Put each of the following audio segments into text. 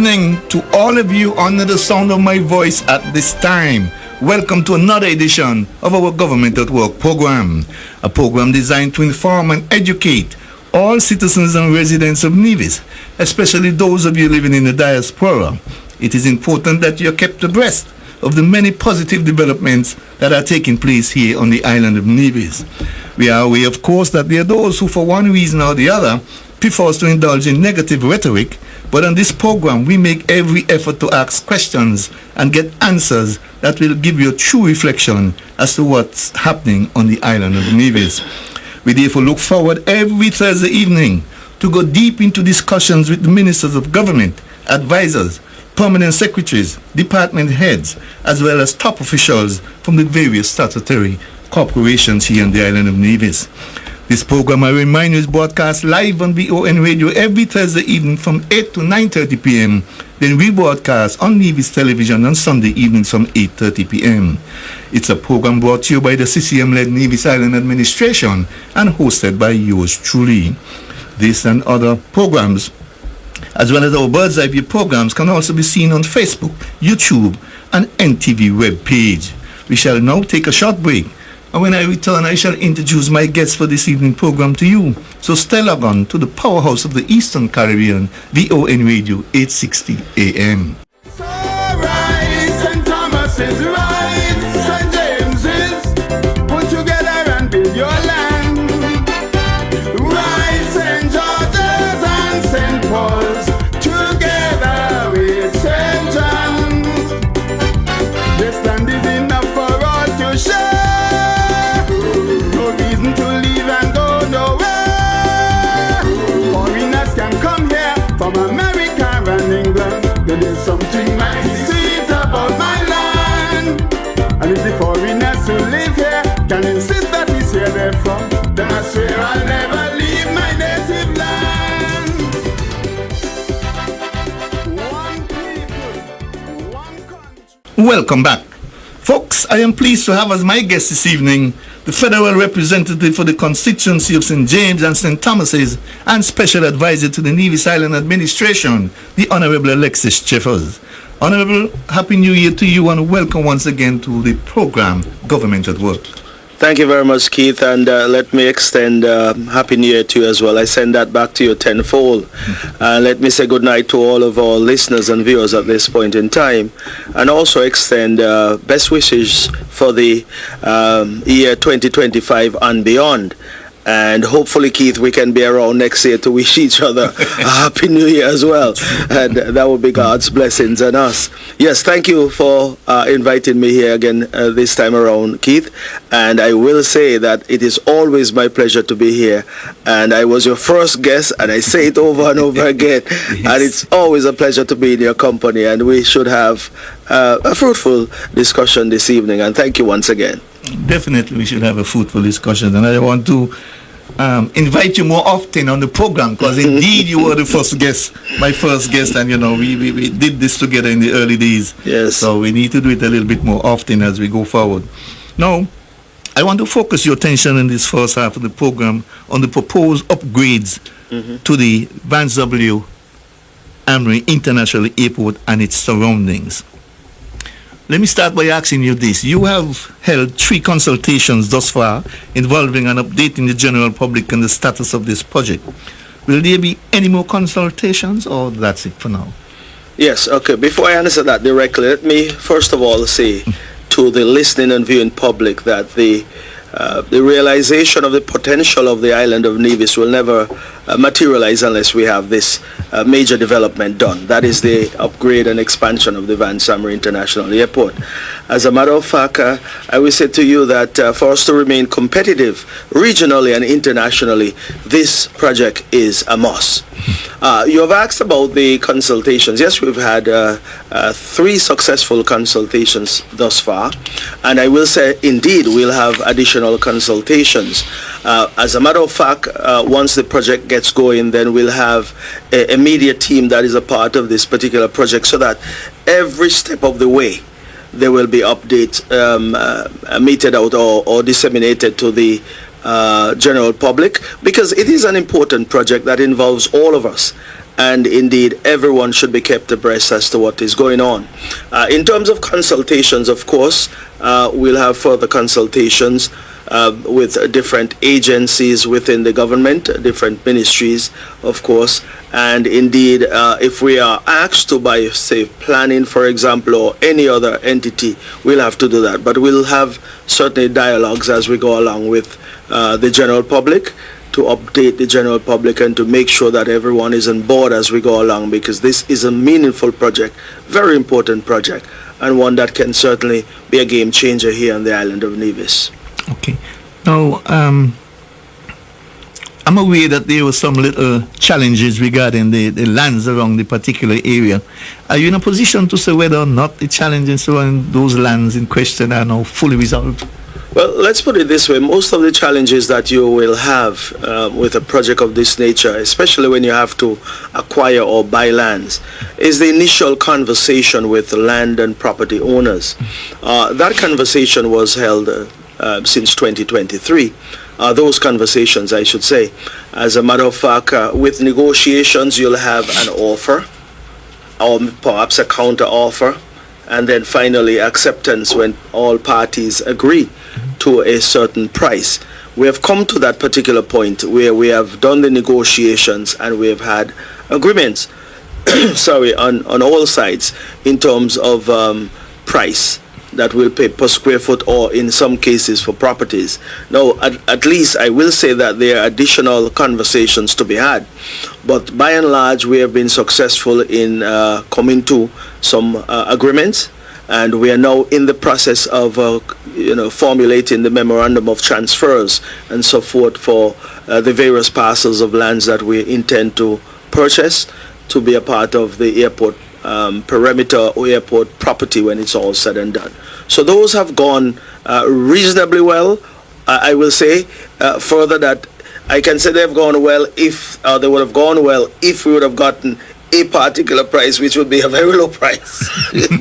evening to all of you under the sound of my voice at this time. Welcome to another edition of our Government at Work program, a program designed to inform and educate all citizens and residents of Nevis, especially those of you living in the diaspora. It is important that you are kept abreast of the many positive developments that are taking place here on the island of Nevis. We are aware, of course, that there are those who, for one reason or the other, prefers to indulge in negative rhetoric, but on this program we make every effort to ask questions and get answers that will give you a true reflection as to what's happening on the island of Nevis. We therefore look forward every Thursday evening to go deep into discussions with the ministers of government, advisors, permanent secretaries, department heads, as well as top officials from the various statutory corporations here on the island of Nevis. This program, I remind you, is broadcast live on VON Radio every Thursday evening from 8 to 9:30 p.m. Then rebroadcast on Nevis Television on Sunday evenings from 8:30 p.m. It's a program brought to you by the CCM-led Nevis Island Administration and hosted by yours truly. This and other programs, as well as our Bird's Eye View programs, can also be seen on Facebook, YouTube, and NTV web page. We shall now take a short break, and when I return, I shall introduce my guests for this evening program to you. So stay logged on to the powerhouse of the Eastern Caribbean, VON Radio 860 AM. So rise, St. Thomas is rise, St. James is put together and build your land. Rise, St. George's and St. Paul's together with St. John's. This land is enough for all to share. From America and England, there is something mighty sweet about my land. And if the foreigners who live here can insist that it's here they're from, then I swear I'll never leave my native land. One people, one country. Welcome back. Folks, I am pleased to have as my guest this evening the federal representative for the constituency of St. James and St. Thomas's and special advisor to the Nevis Island Administration, the Honorable Alexis Jeffers. Honorable, Happy New Year to you and welcome once again to the program Government at Work. Thank you very much, Keith, and let me extend Happy New Year to you as well. I send that back to you tenfold. Let me say good night to all of our listeners and viewers at this point in time, and also extend best wishes for the year 2025 and beyond. And hopefully, Keith, we can be around next year to wish each other a Happy New Year as well. And that will be God's blessings on us. Yes, thank you for inviting me here again this time around, Keith. And I will say that it is always my pleasure to be here. And I was your first guest, and I say it over and over again. Yes. And it's always a pleasure to be in your company. And we should have a fruitful discussion this evening. And thank you once again. Definitely, we should have a fruitful discussion. And I want to invite you more often on the program, because indeed you were the first guest, my first guest, and you know we did this together in the early days. Yes. So we need to do it a little bit more often as we go forward. Now, I want to focus your attention in this first half of the program on the proposed upgrades to the Vance W. Amri International Airport and its surroundings. Let me start by asking you this. You have held 3 consultations thus far involving and updating the general public on the status of this project. Will there be any more consultations, or that's it for now? Yes, okay. Before I answer that directly, let me first of all say to the listening and viewing public that the realization of the potential of the island of Nevis will never materialize unless we have this major development done. That is the upgrade and expansion of the Vance Amri International Airport. As a matter of fact, I will say to you that for us to remain competitive regionally and internationally, this project is a must. You have asked about the consultations. Yes, we've had 3 successful consultations thus far, and I will say indeed we'll have additional consultations. As a matter of fact, once the project gets going, then we'll have a media team that is a part of this particular project, so that every step of the way there will be updates meted out or disseminated to the general public, because it is an important project that involves all of us. and indeed everyone should be kept abreast as to what is going on. In terms of consultations, of course, we'll have further consultations with different agencies within the government, different ministries, of course, and indeed if we are asked to by, say, planning, for example, or any other entity, we'll have to do that. But we'll have certainly dialogues as we go along with the general public, to update the general public and to make sure that everyone is on board as we go along, because this is a meaningful project, very important project, and one that can certainly be a game changer here on the island of Nevis. Okay. Now, I'm aware that there were some little challenges regarding the lands around the particular area. Are you in a position to say whether or not the challenges around those lands in question are now fully resolved? Well, let's put it this way. Most of the challenges that you will have with a project of this nature, especially when you have to acquire or buy lands, is the initial conversation with land and property owners. That conversation was held since 2023. Those conversations, I should say. As a matter of fact, with negotiations, you'll have an offer, or perhaps a counter offer, and then finally acceptance when all parties agree to a certain price. We have come to that particular point where we have done the negotiations and we have had agreements on all sides in terms of price that we'll pay per square foot, or in some cases for properties. Now, at least I will say that there are additional conversations to be had, but by and large we have been successful in coming to some agreements, and we are now in the process of formulating the memorandum of transfers and so forth for the various parcels of lands that we intend to purchase to be a part of the airport perimeter or airport property when it's all said and done. So those have gone reasonably well. I will say further that I can say they've gone well if they would have gone well if we would have gotten a particular price, which would be a very low price.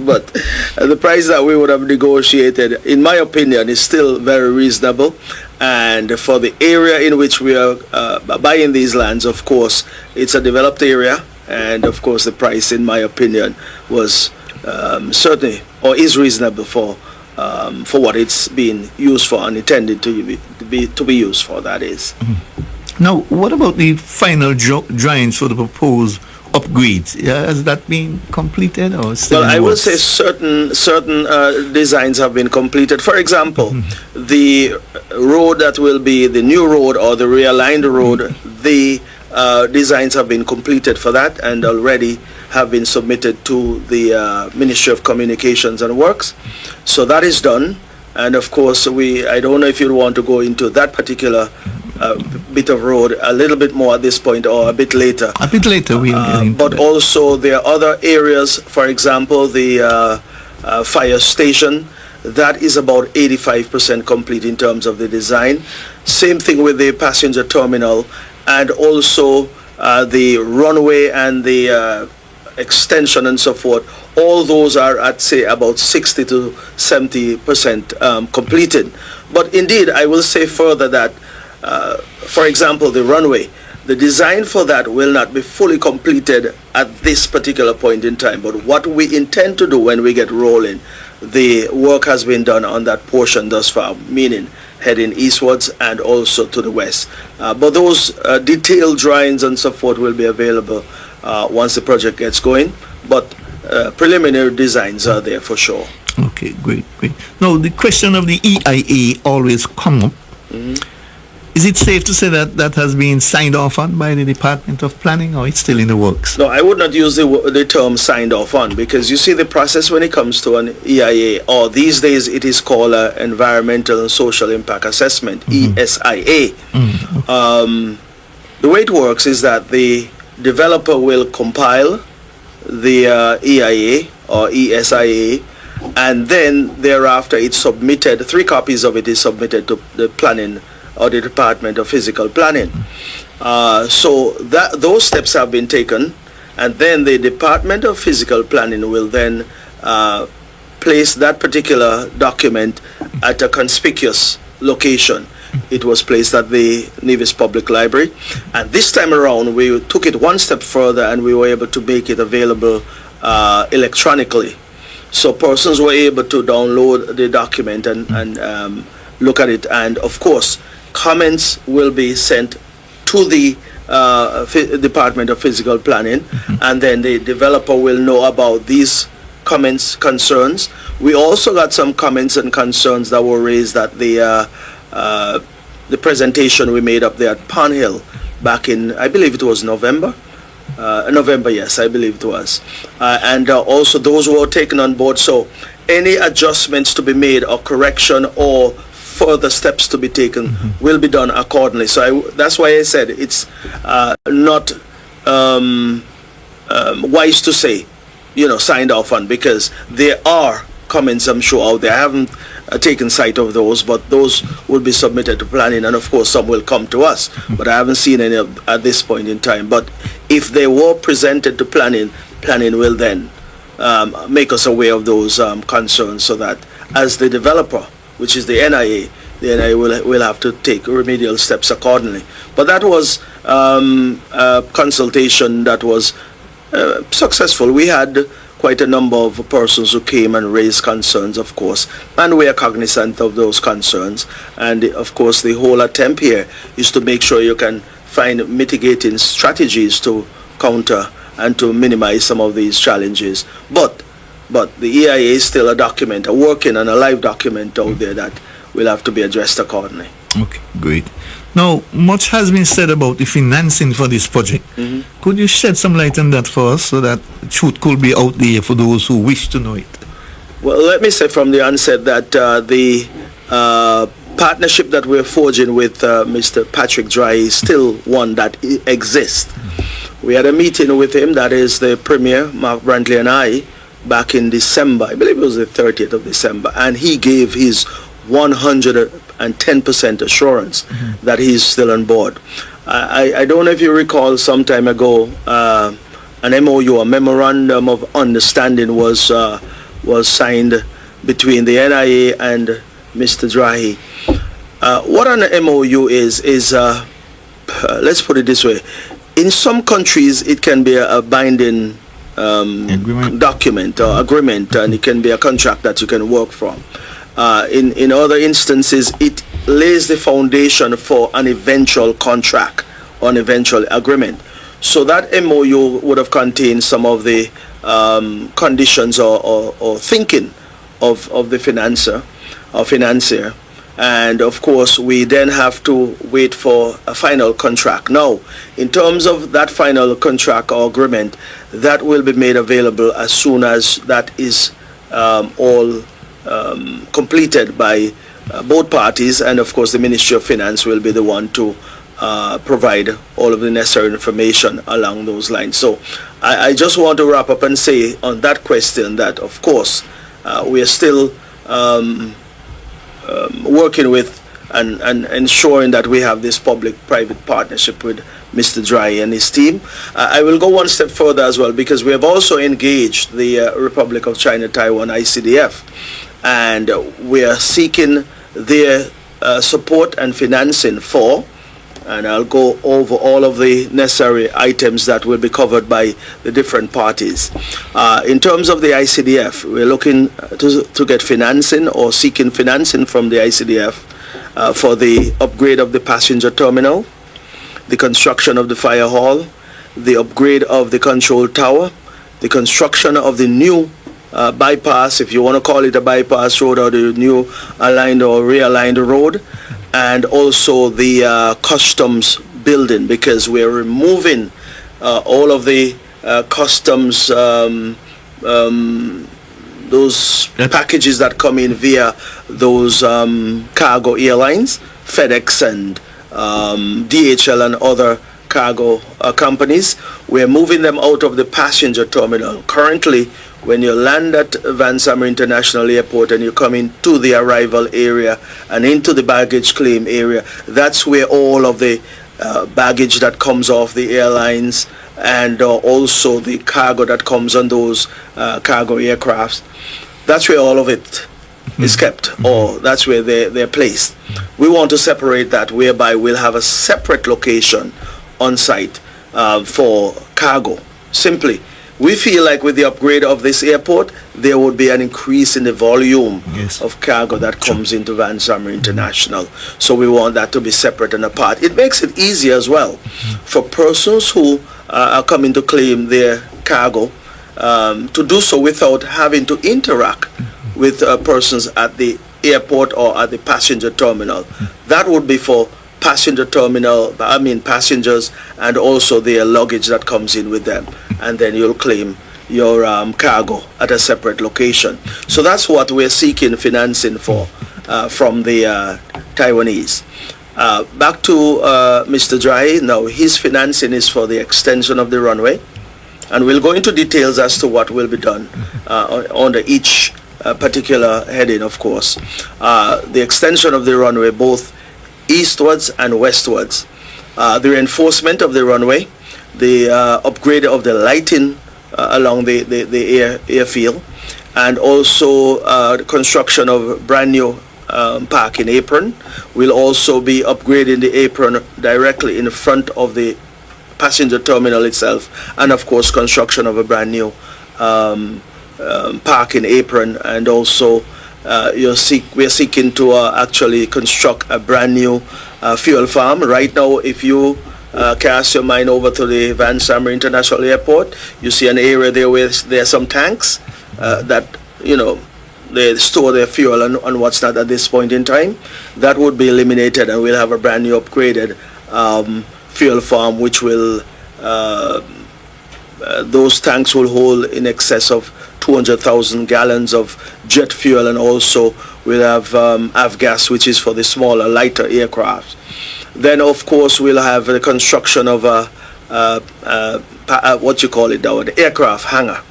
But the price that we would have negotiated, in my opinion, is still very reasonable. And for the area in which we are buying these lands, of course, it's a developed area. And of course, the price, in my opinion, was certainly or is reasonable for what it's being used for and intended to be used for. That is. Mm-hmm. Now, what about the final drawings for the proposed upgrades? Has that been completed or still? Well, I will say certain designs have been completed. For example, the road that will be the new road or the realigned road, the designs have been completed for that and already have been submitted to the Ministry of Communications and Works. So that is done. And of course, I don't know if you want to go into that particular bit of road a little bit more at this point or a bit later. A bit later we'll get into but that. Also there are other areas, for example, the fire station. That is about 85% complete in terms of the design. Same thing with the passenger terminal, and also the runway and the extension and so forth. All those are at, say, about 60 to 70% completed. But indeed, I will say further that, for example, the runway, the design for that will not be fully completed at this particular point in time. But what we intend to do when we get rolling, the work has been done on that portion thus far, meaning heading eastwards and also to the west. But those detailed drawings and so forth will be available once the project gets going. But preliminary designs are there for sure. Okay, great. Now, the question of the EIA always come up. Mm-hmm. Is it safe to say that that has been signed off on by the Department of Planning, or it's still in the works? No, I would not use the term signed off on, because you see the process when it comes to an EIA, or these days it is called an Environmental and Social Impact Assessment, ESIA. Mm-hmm. The way it works is that the developer will compile the EIA or ESIA, and then thereafter it's submitted, 3 copies of it is submitted to the planning or the Department of Physical Planning. So those steps have been taken, and then the Department of Physical Planning will then place that particular document at a conspicuous location. it was placed at the Nevis Public Library. And this time around, we took it one step further and we were able to make it available electronically. So persons were able to download the document and look at it. And of course, comments will be sent to the Department of Physical Planning, and then the developer will know about these comments, concerns. We also got some comments and concerns that were raised at the presentation we made up there at Pond Hill back in, I believe it was November. November, yes, I believe it was. And also those were taken on board. So any adjustments to be made or correction or further steps to be taken will be done accordingly. So that's why I said it's not wise to say, signed off on, because there are comments, I'm sure, out there. I haven't taken sight of those, but those will be submitted to planning, and of course some will come to us, but I haven't seen any at this point in time. But if they were presented to planning will then make us aware of those concerns, so that as the developer, which is the NIA will have to take remedial steps accordingly. But that was a consultation that was successful. We had quite a number of persons who came and raised concerns, of course, and we are cognizant of those concerns. And of course, the whole attempt here is to make sure you can find mitigating strategies to counter and to minimize some of these challenges. But the EIA is still a document, a working and a live document out there that will have to be addressed accordingly. Okay, great. Now, much has been said about the financing for this project. Could you shed some light on that for us, so that truth could be out there for those who wish to know it? Well, let me say from the onset that the partnership that we're forging with Mr. Patrick Dry is still one that exists. We had a meeting with him, that is the Premier, Mark Brantley, and I, back in December. I believe it was the 30th of December, and he gave his 110% assurance that he's still on board. I don't know if you recall, some time ago, an MOU, a memorandum of understanding, was signed between the NIA and Mr. Drahi. What an MOU is let's put it this way. In some countries, it can be a binding document or agreement, and it can be a contract that you can work from. In other instances, it lays the foundation for an eventual contract or an eventual agreement. So that MOU would have contained some of the conditions or thinking of the financier. And of course, we then have to wait for a final contract. Now, in terms of that final contract or agreement, that will be made available as soon as that is all completed by both parties, and of course the Ministry of Finance will be the one to provide all of the necessary information along those lines. So I just want to wrap up and say on that question that of course we are still working with and ensuring that we have this public-private partnership with Mr. Dry and his team. I will go one step further as well, because we have also engaged the Republic of China Taiwan ICDF, and we are seeking their support and financing for, and I'll go over all of the necessary items that will be covered by the different parties. In terms of the ICDF, we're looking to get financing or seeking financing from the ICDF for the upgrade of the passenger terminal, the construction of the fire hall, the upgrade of the control tower, the construction of the new bypass, if you want to call it a bypass road, or the new aligned or realigned road, and also the customs building, because we're removing all of the customs, those packages that come in via those cargo airlines, FedEx and DHL and other cargo companies. We're moving them out of the passenger terminal. Currently, when you land at Van Summer International Airport and you come into the arrival area and into the baggage claim area, that's where all of the baggage that comes off the airlines and also the cargo that comes on those cargo aircrafts, that's where all of it is kept, or that's where they're placed. We want to separate that, whereby we'll have a separate location on site for cargo. Simply, we feel like with the upgrade of this airport, there would be an increase in the volume of cargo that comes into Van Summer International. So we want that to be separate and apart. It makes it easier as well for persons who are coming to claim their cargo to do so without having to interact with persons at the airport or at the passenger terminal. That would be for passenger terminal, passengers, and also their luggage that comes in with them. And then you'll claim your cargo at a separate location. So that's what we're seeking financing for from the Taiwanese. Back to Mr. Dry. Now, his financing is for the extension of the runway. And we'll go into details as to what will be done under each particular heading, of course. The extension of the runway, both eastwards and westwards. The reinforcement of the runway, the upgrade of the lighting along the airfield, and also the construction of brand new parking apron. We'll also be upgrading the apron directly in front of the passenger terminal itself, and of course construction of a brand new parking apron, and also we're seeking to actually construct a brand new fuel farm. Right now, if you cast your mind over to the Van Summer International Airport, you see an area there where there are some tanks that, they store their fuel and what's not at this point in time. That would be eliminated, and we'll have a brand new upgraded fuel farm, which will, those tanks will hold in excess of 200,000 gallons of jet fuel, and also we'll have avgas, which is for the smaller, lighter aircraft. Then, of course, we'll have the construction of the aircraft hangar,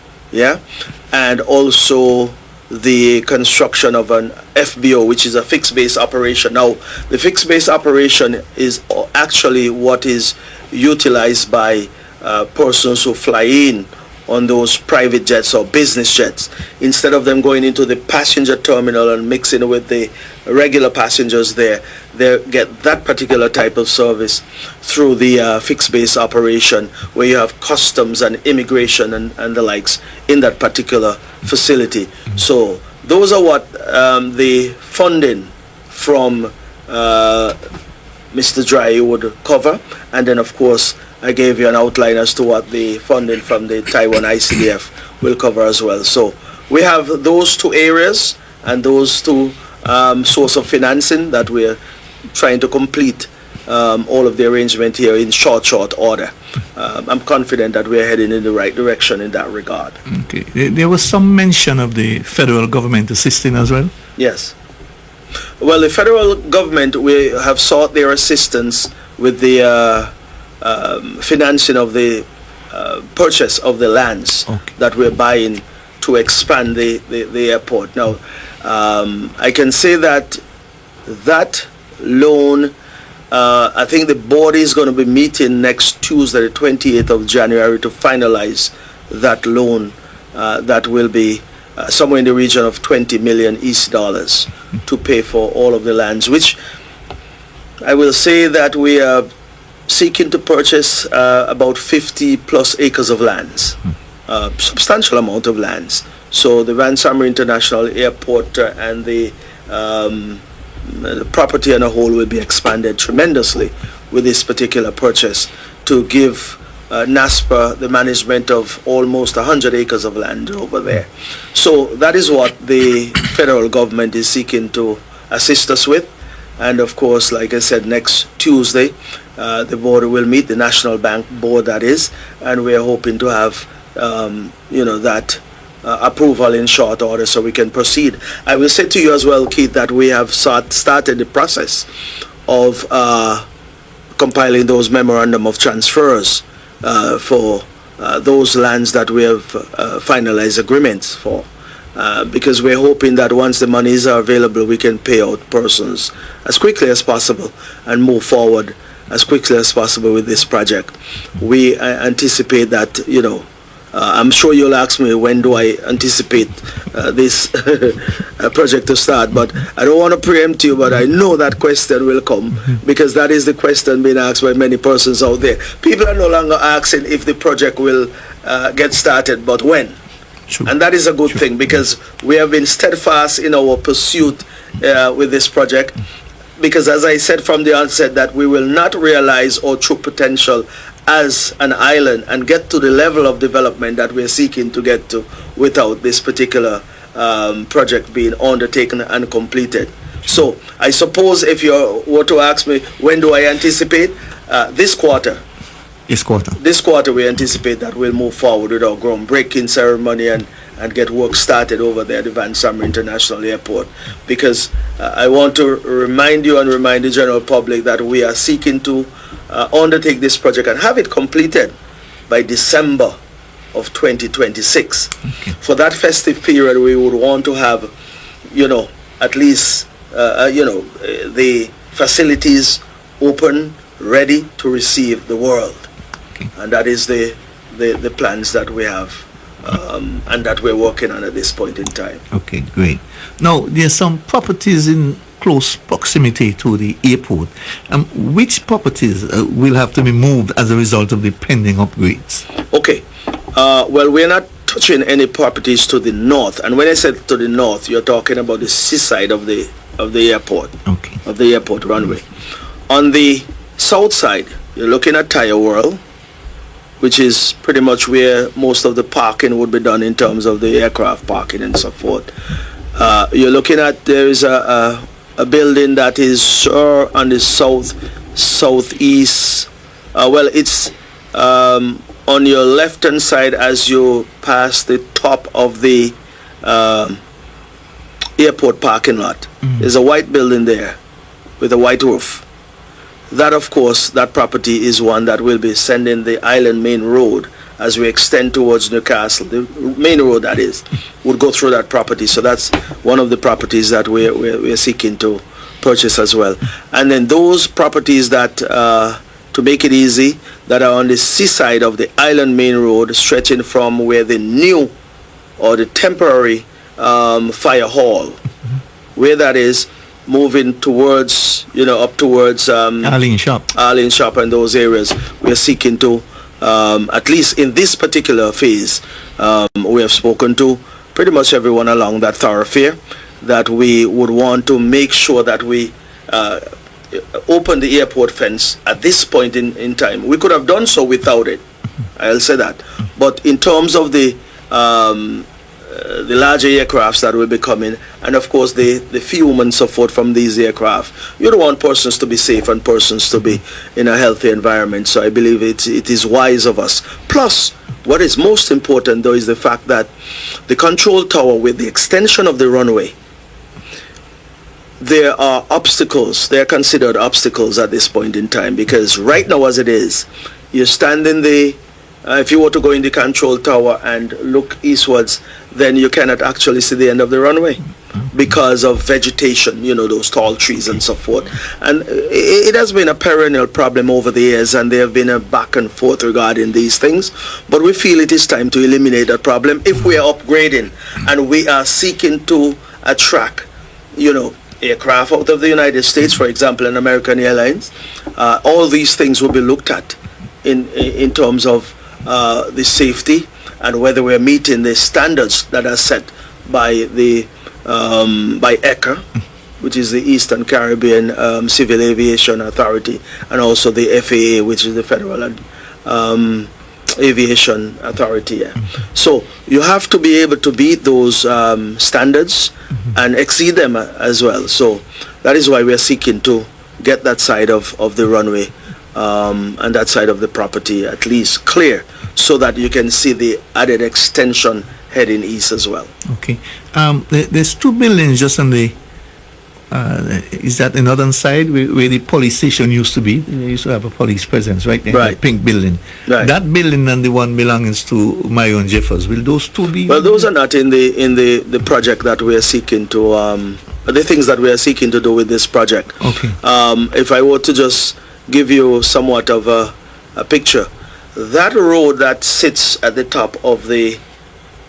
and also the construction of an FBO, which is a fixed base operation. Now, the fixed base operation is actually what is utilized by persons who fly in on those private jets or business jets. Instead of them going into the passenger terminal and mixing with the regular passengers there, they get that particular type of service through the fixed base operation, where you have customs and immigration and the likes in that particular facility. So those are what the funding from Mr. Dry would cover. And then, of course, I gave you an outline as to what the funding from the Taiwan ICDF will cover as well. So we have those two areas and those two source of financing that we're trying to complete all of the arrangement here in short order. I'm confident that we're heading in the right direction in that regard. Okay. There was some mention of the federal government assisting as well? Yes. Well, the federal government, we have sought their assistance with the financing of the purchase of the lands that we're buying to expand the airport. Now, I can say that loan, I think the board is going to be meeting next Tuesday, the 28th of January, to finalize that loan that will be somewhere in the region of 20 million East dollars to pay for all of the lands, which I will say that we are seeking to purchase about 50 plus acres of lands, substantial amount of lands. So the Van Summer International Airport and the property on a whole will be expanded tremendously with this particular purchase to give NASPA the management of almost 100 acres of land over there. So that is what the federal government is seeking to assist us with. And of course, like I said, next Tuesday, the board will meet, the National Bank board that is, and we're hoping to have, that approval in short order so we can proceed. I will say to you as well, Keith, that we have started the process of compiling those memorandum of transfers for those lands that we have finalized agreements for. Because we're hoping that once the monies are available, we can pay out persons as quickly as possible and move forward as quickly as possible with this project. We anticipate that, I'm sure you'll ask me when do I anticipate this project to start, but I don't want to preempt you, but I know that question will come because that is the question being asked by many persons out there. People are no longer asking if the project will get started, but when. True. And that is a good thing because we have been steadfast in our pursuit with this project, because as I said from the onset that we will not realize our true potential as an island and get to the level of development that we're seeking to get to without this particular project being undertaken and completed. So I suppose if you were to ask me when do I anticipate, this quarter we anticipate that we'll move forward with our groundbreaking ceremony and get work started over there at the Van Summer International Airport, because I want to remind you and remind the general public that we are seeking to undertake this project and have it completed by December of 2026. Okay. For that festive period, we would want to have, at least, the facilities open, ready to receive the world. Okay. And that is the plans that we have and that we're working on at this point in time. Okay, great. Now, there's some properties in close proximity to the airport. Which properties will have to be moved as a result of the pending upgrades? Okay. Well, we're not touching any properties to the north. And when I said to the north, you're talking about the seaside of the airport. Okay. Of the airport runway. On the south side, you're looking at Tire World, which is pretty much where most of the parking would be done in terms of the aircraft parking and so forth. You're looking at, there is a building that is on the southeast. Well, it's on your left hand side as you pass the top of the airport parking lot. There's a white building there with a white roof. That, of course, that property is one that will be sending the island main road as we extend towards Newcastle. The main road, that is, would go through that property. So that's one of the properties that we're seeking to purchase as well. And then those properties that, to make it easy, that are on the seaside of the island main road, stretching from where the new or the temporary fire hall, where that is, moving towards, up towards Arlene Shop and those areas. We're seeking to, at least in this particular phase, we have spoken to pretty much everyone along that thoroughfare, that we would want to make sure that we open the airport fence at this point in time. We could have done so without it, I'll say that. But in terms of the larger aircrafts that will be coming, and of course the fume and so forth from these aircraft, you don't want persons to be safe and persons to be in a healthy environment. So I believe it is wise of us. Plus, what is most important though is the fact that the control tower, with the extension of the runway, there are obstacles. They are considered obstacles at this point in time, because right now as it is, you stand in the if you were to go in the control tower and look eastwards, then you cannot actually see the end of the runway because of vegetation, those tall trees and so forth. And it has been a perennial problem over the years, and there have been a back and forth regarding these things. But we feel it is time to eliminate that problem if we are upgrading and we are seeking to attract, aircraft out of the United States, for example, and American Airlines. All these things will be looked at in terms of the safety and whether we're meeting the standards that are set by the by ECA, which is the Eastern Caribbean Civil Aviation Authority, and also the FAA, which is the Federal Aviation Authority. Yeah. So you have to be able to beat those standards and exceed them as well. So that is why we are seeking to get that side of the runway and that side of the property at least clear, so that you can see the added extension heading east as well. Okay. There's two buildings just on the is that the northern side where the police station used to be? They used to have a police presence right there, right. The pink building. Right. That building and the one belongs to Marion Jeffers. Will those two be? Well, those are not in the project that we are seeking to the things that we are seeking to do with this project. Okay. If I were to just give you somewhat of a picture, that road that sits at the top of the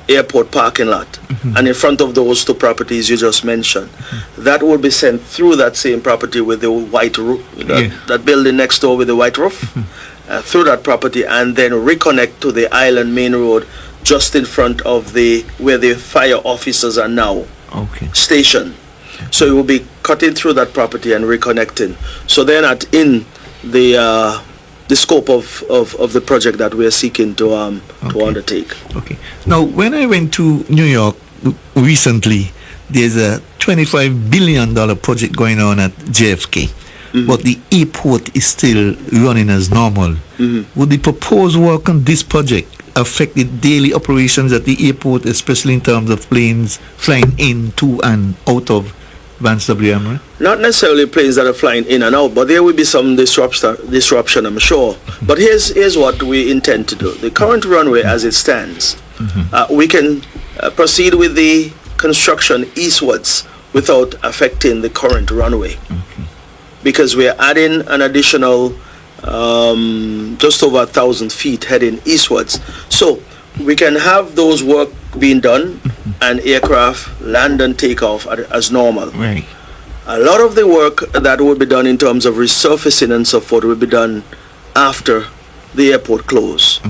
airport parking lot and in front of those two properties you just mentioned, that will be sent through that same property with the white roof, that building next door with the white roof, through that property, and then reconnect to the island main road just in front of where the fire officers are now stationed. So it will be cutting through that property and reconnecting. So they're not in the scope of the project that we are seeking to undertake. Okay. Now, when I went to New York recently, there's a $25 billion project going on at JFK, but the airport is still running as normal. Would the proposed work on this project affect the daily operations at the airport, especially in terms of planes flying in, to, and out of Vance W. Emery? Not necessarily planes that are flying in and out, but there will be some disruption, I'm sure. But here's what we intend to do. The current runway as it stands, we can proceed with the construction eastwards without affecting the current runway. Because we are adding an additional just over 1,000 feet heading eastwards. So we can have those work being done and aircraft land and take off as normal. Right. A lot of the work that will be done in terms of resurfacing and so forth will be done after the airport close.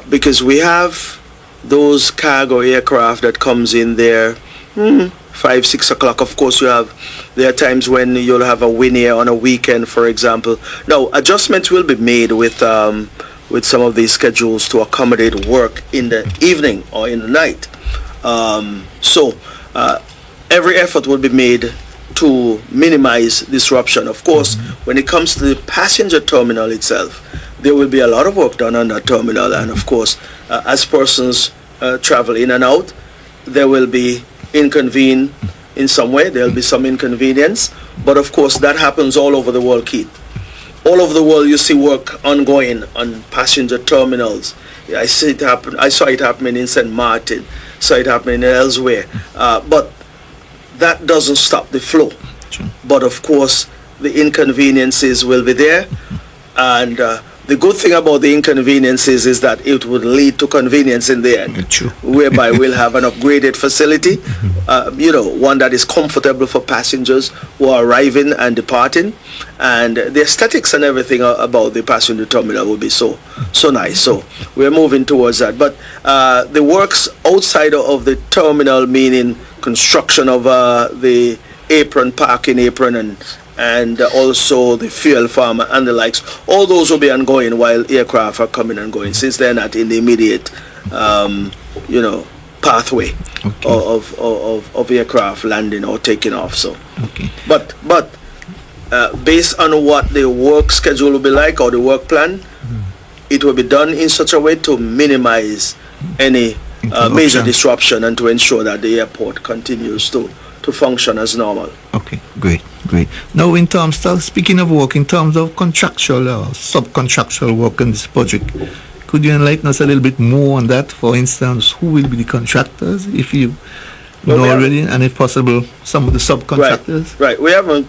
Because we have those cargo aircraft that comes in there 5, 6 o'clock. Of course, there are times when you'll have a win air on a weekend, for example. Now, adjustments will be made with some of these schedules to accommodate work in the evening or in the night. So every effort will be made to minimize disruption. Of course, when it comes to the passenger terminal itself, there will be a lot of work done on that terminal. And of course, as persons travel in and out, there will be inconvenience in some way. There will be some inconvenience. But of course, that happens all over the world, Keith. All over the world, you see work ongoing on passenger terminals. I saw it happening in St. Martin, saw it happening elsewhere. But that doesn't stop the flow. But of course, the inconveniences will be there. And the good thing about the inconveniences is that it would lead to convenience in the end, whereby we'll have an upgraded facility, one that is comfortable for passengers who are arriving and departing, and the aesthetics and everything about the passenger terminal will be so nice. So we're moving towards that. But the works outside of the terminal, meaning construction of the parking apron and also the fuel farm and the likes, all those will be ongoing while aircraft are coming and going, since they're not in the immediate pathway of aircraft landing or taking off. So but based on what the work schedule will be like, or the work plan, it will be done in such a way to minimize any major disruption and to ensure that the airport continues to function as normal. Okay, great. Now, in terms of, speaking of work, in terms of contractual or subcontractual work in this project, could you enlighten us a little bit more on that? For instance, who will be the contractors, if you know already, and if possible, some of the subcontractors? Right. We haven't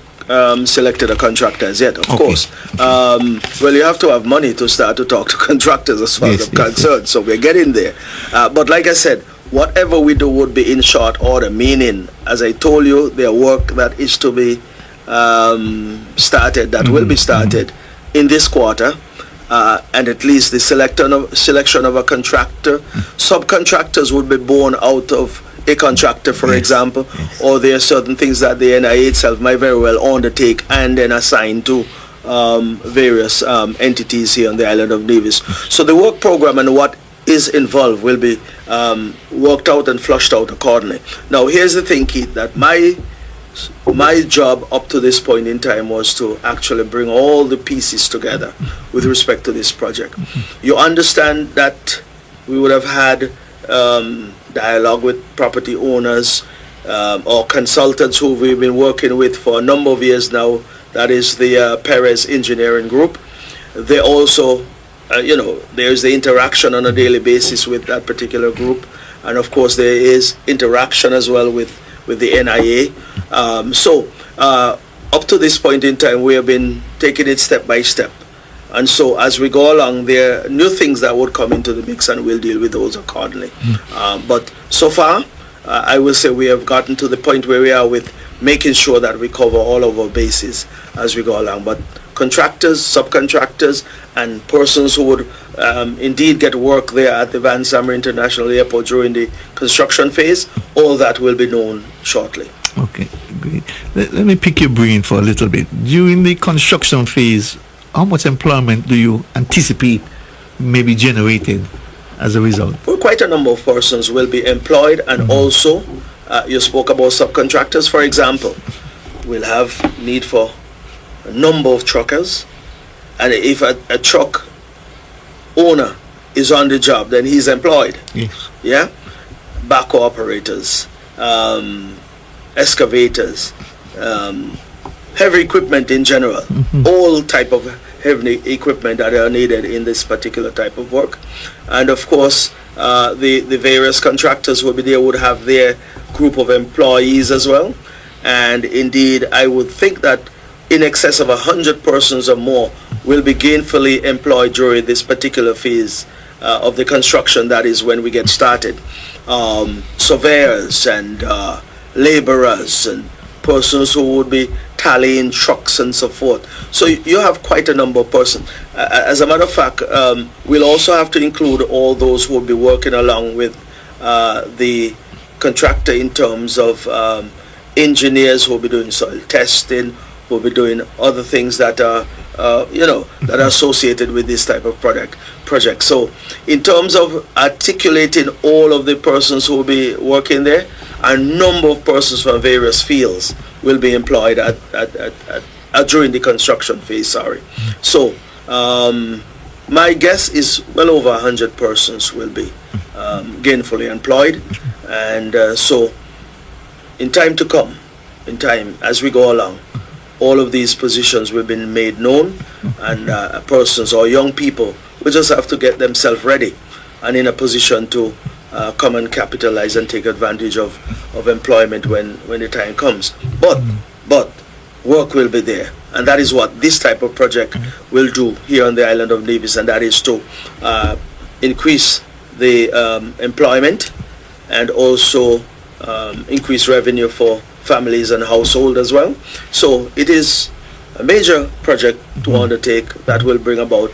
selected a contractor as yet, of course. Well, you have to have money to start to talk to contractors as far as I'm concerned, so we're getting there. But like I said, whatever we do would be in short order, meaning, as I told you, there are work that is to be started, that will be started in this quarter, and at least the selection of a contractor. Subcontractors would be born out of a contractor, for example, or there are certain things that the NIA itself might very well undertake and then assign to various entities here on the island of Nevis. So the work program and what is involved will be worked out and flushed out accordingly. Now, here's the thing, Keith, that my job up to this point in time was to actually bring all the pieces together with respect to this project. You understand that we would have had dialogue with property owners or consultants who we've been working with for a number of years now. That is the Perez Engineering Group. They also there's the interaction on a daily basis with that particular group, and of course there is interaction as well with the NIA. So up to this point in time, we have been taking it step by step, And so as we go along, there are new things that would come into the mix, and we'll deal with those accordingly. But so far, I will say we have gotten to the point where we are with making sure that we cover all of our bases as we go along. But contractors, subcontractors, and persons who would indeed get work there at the Van Summer International Airport during the construction phase, all that will be known shortly. Okay, great. Let me pick your brain for a little bit. During the construction phase, how much employment do you anticipate may be generated as a result? Well, quite a number of persons will be employed, and also you spoke about subcontractors, for example. We'll have need for a number of truckers, and if a truck owner is on the job, then he's employed. Yes. Yeah, backhoe operators, excavators, heavy equipment in general, all type of heavy equipment that are needed in this particular type of work. And of course, the various contractors will be there, would have their group of employees as well. And indeed, I would think that in excess of 100 persons or more will be gainfully employed during this particular phase of the construction. That is when we get started. Surveyors and laborers and persons who would be tallying trucks and so forth. So you have quite a number of persons. As a matter of fact, we'll also have to include all those who will be working along with the contractor in terms of engineers who will be doing soil testing, who will be doing other things that are that are associated with this type of project. So in terms of articulating all of the persons who will be working there, a number of persons from various fields will be employed during the construction phase. So my guess is well over 100 persons will be gainfully employed, and so in time to come, as we go along, all of these positions will be made known, and persons or young people will just have to get themselves ready and in a position to come and capitalize and take advantage of employment when the time comes. But work will be there, and that is what this type of project will do here on the island of Nevis, and that is to increase the employment and also increase revenue for families and household as well. So it is a major project to undertake that will bring about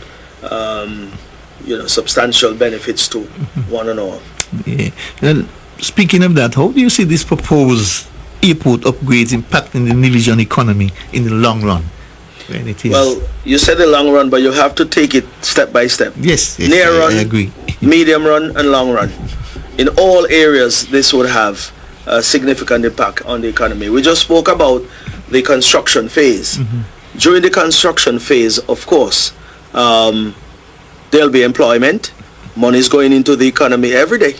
substantial benefits to one and all. Yeah. Well, speaking of that, how do you see this proposed airport upgrades impacting the Nevisian economy in the long run? When it is? Well, you said the long run, but you have to take it step by step. Yes, Near run, I agree. medium run, and long run. In all areas, this would have a significant impact on the economy. We just spoke about the construction phase. During the construction phase, of course, there'll be employment. Money is going into the economy every day,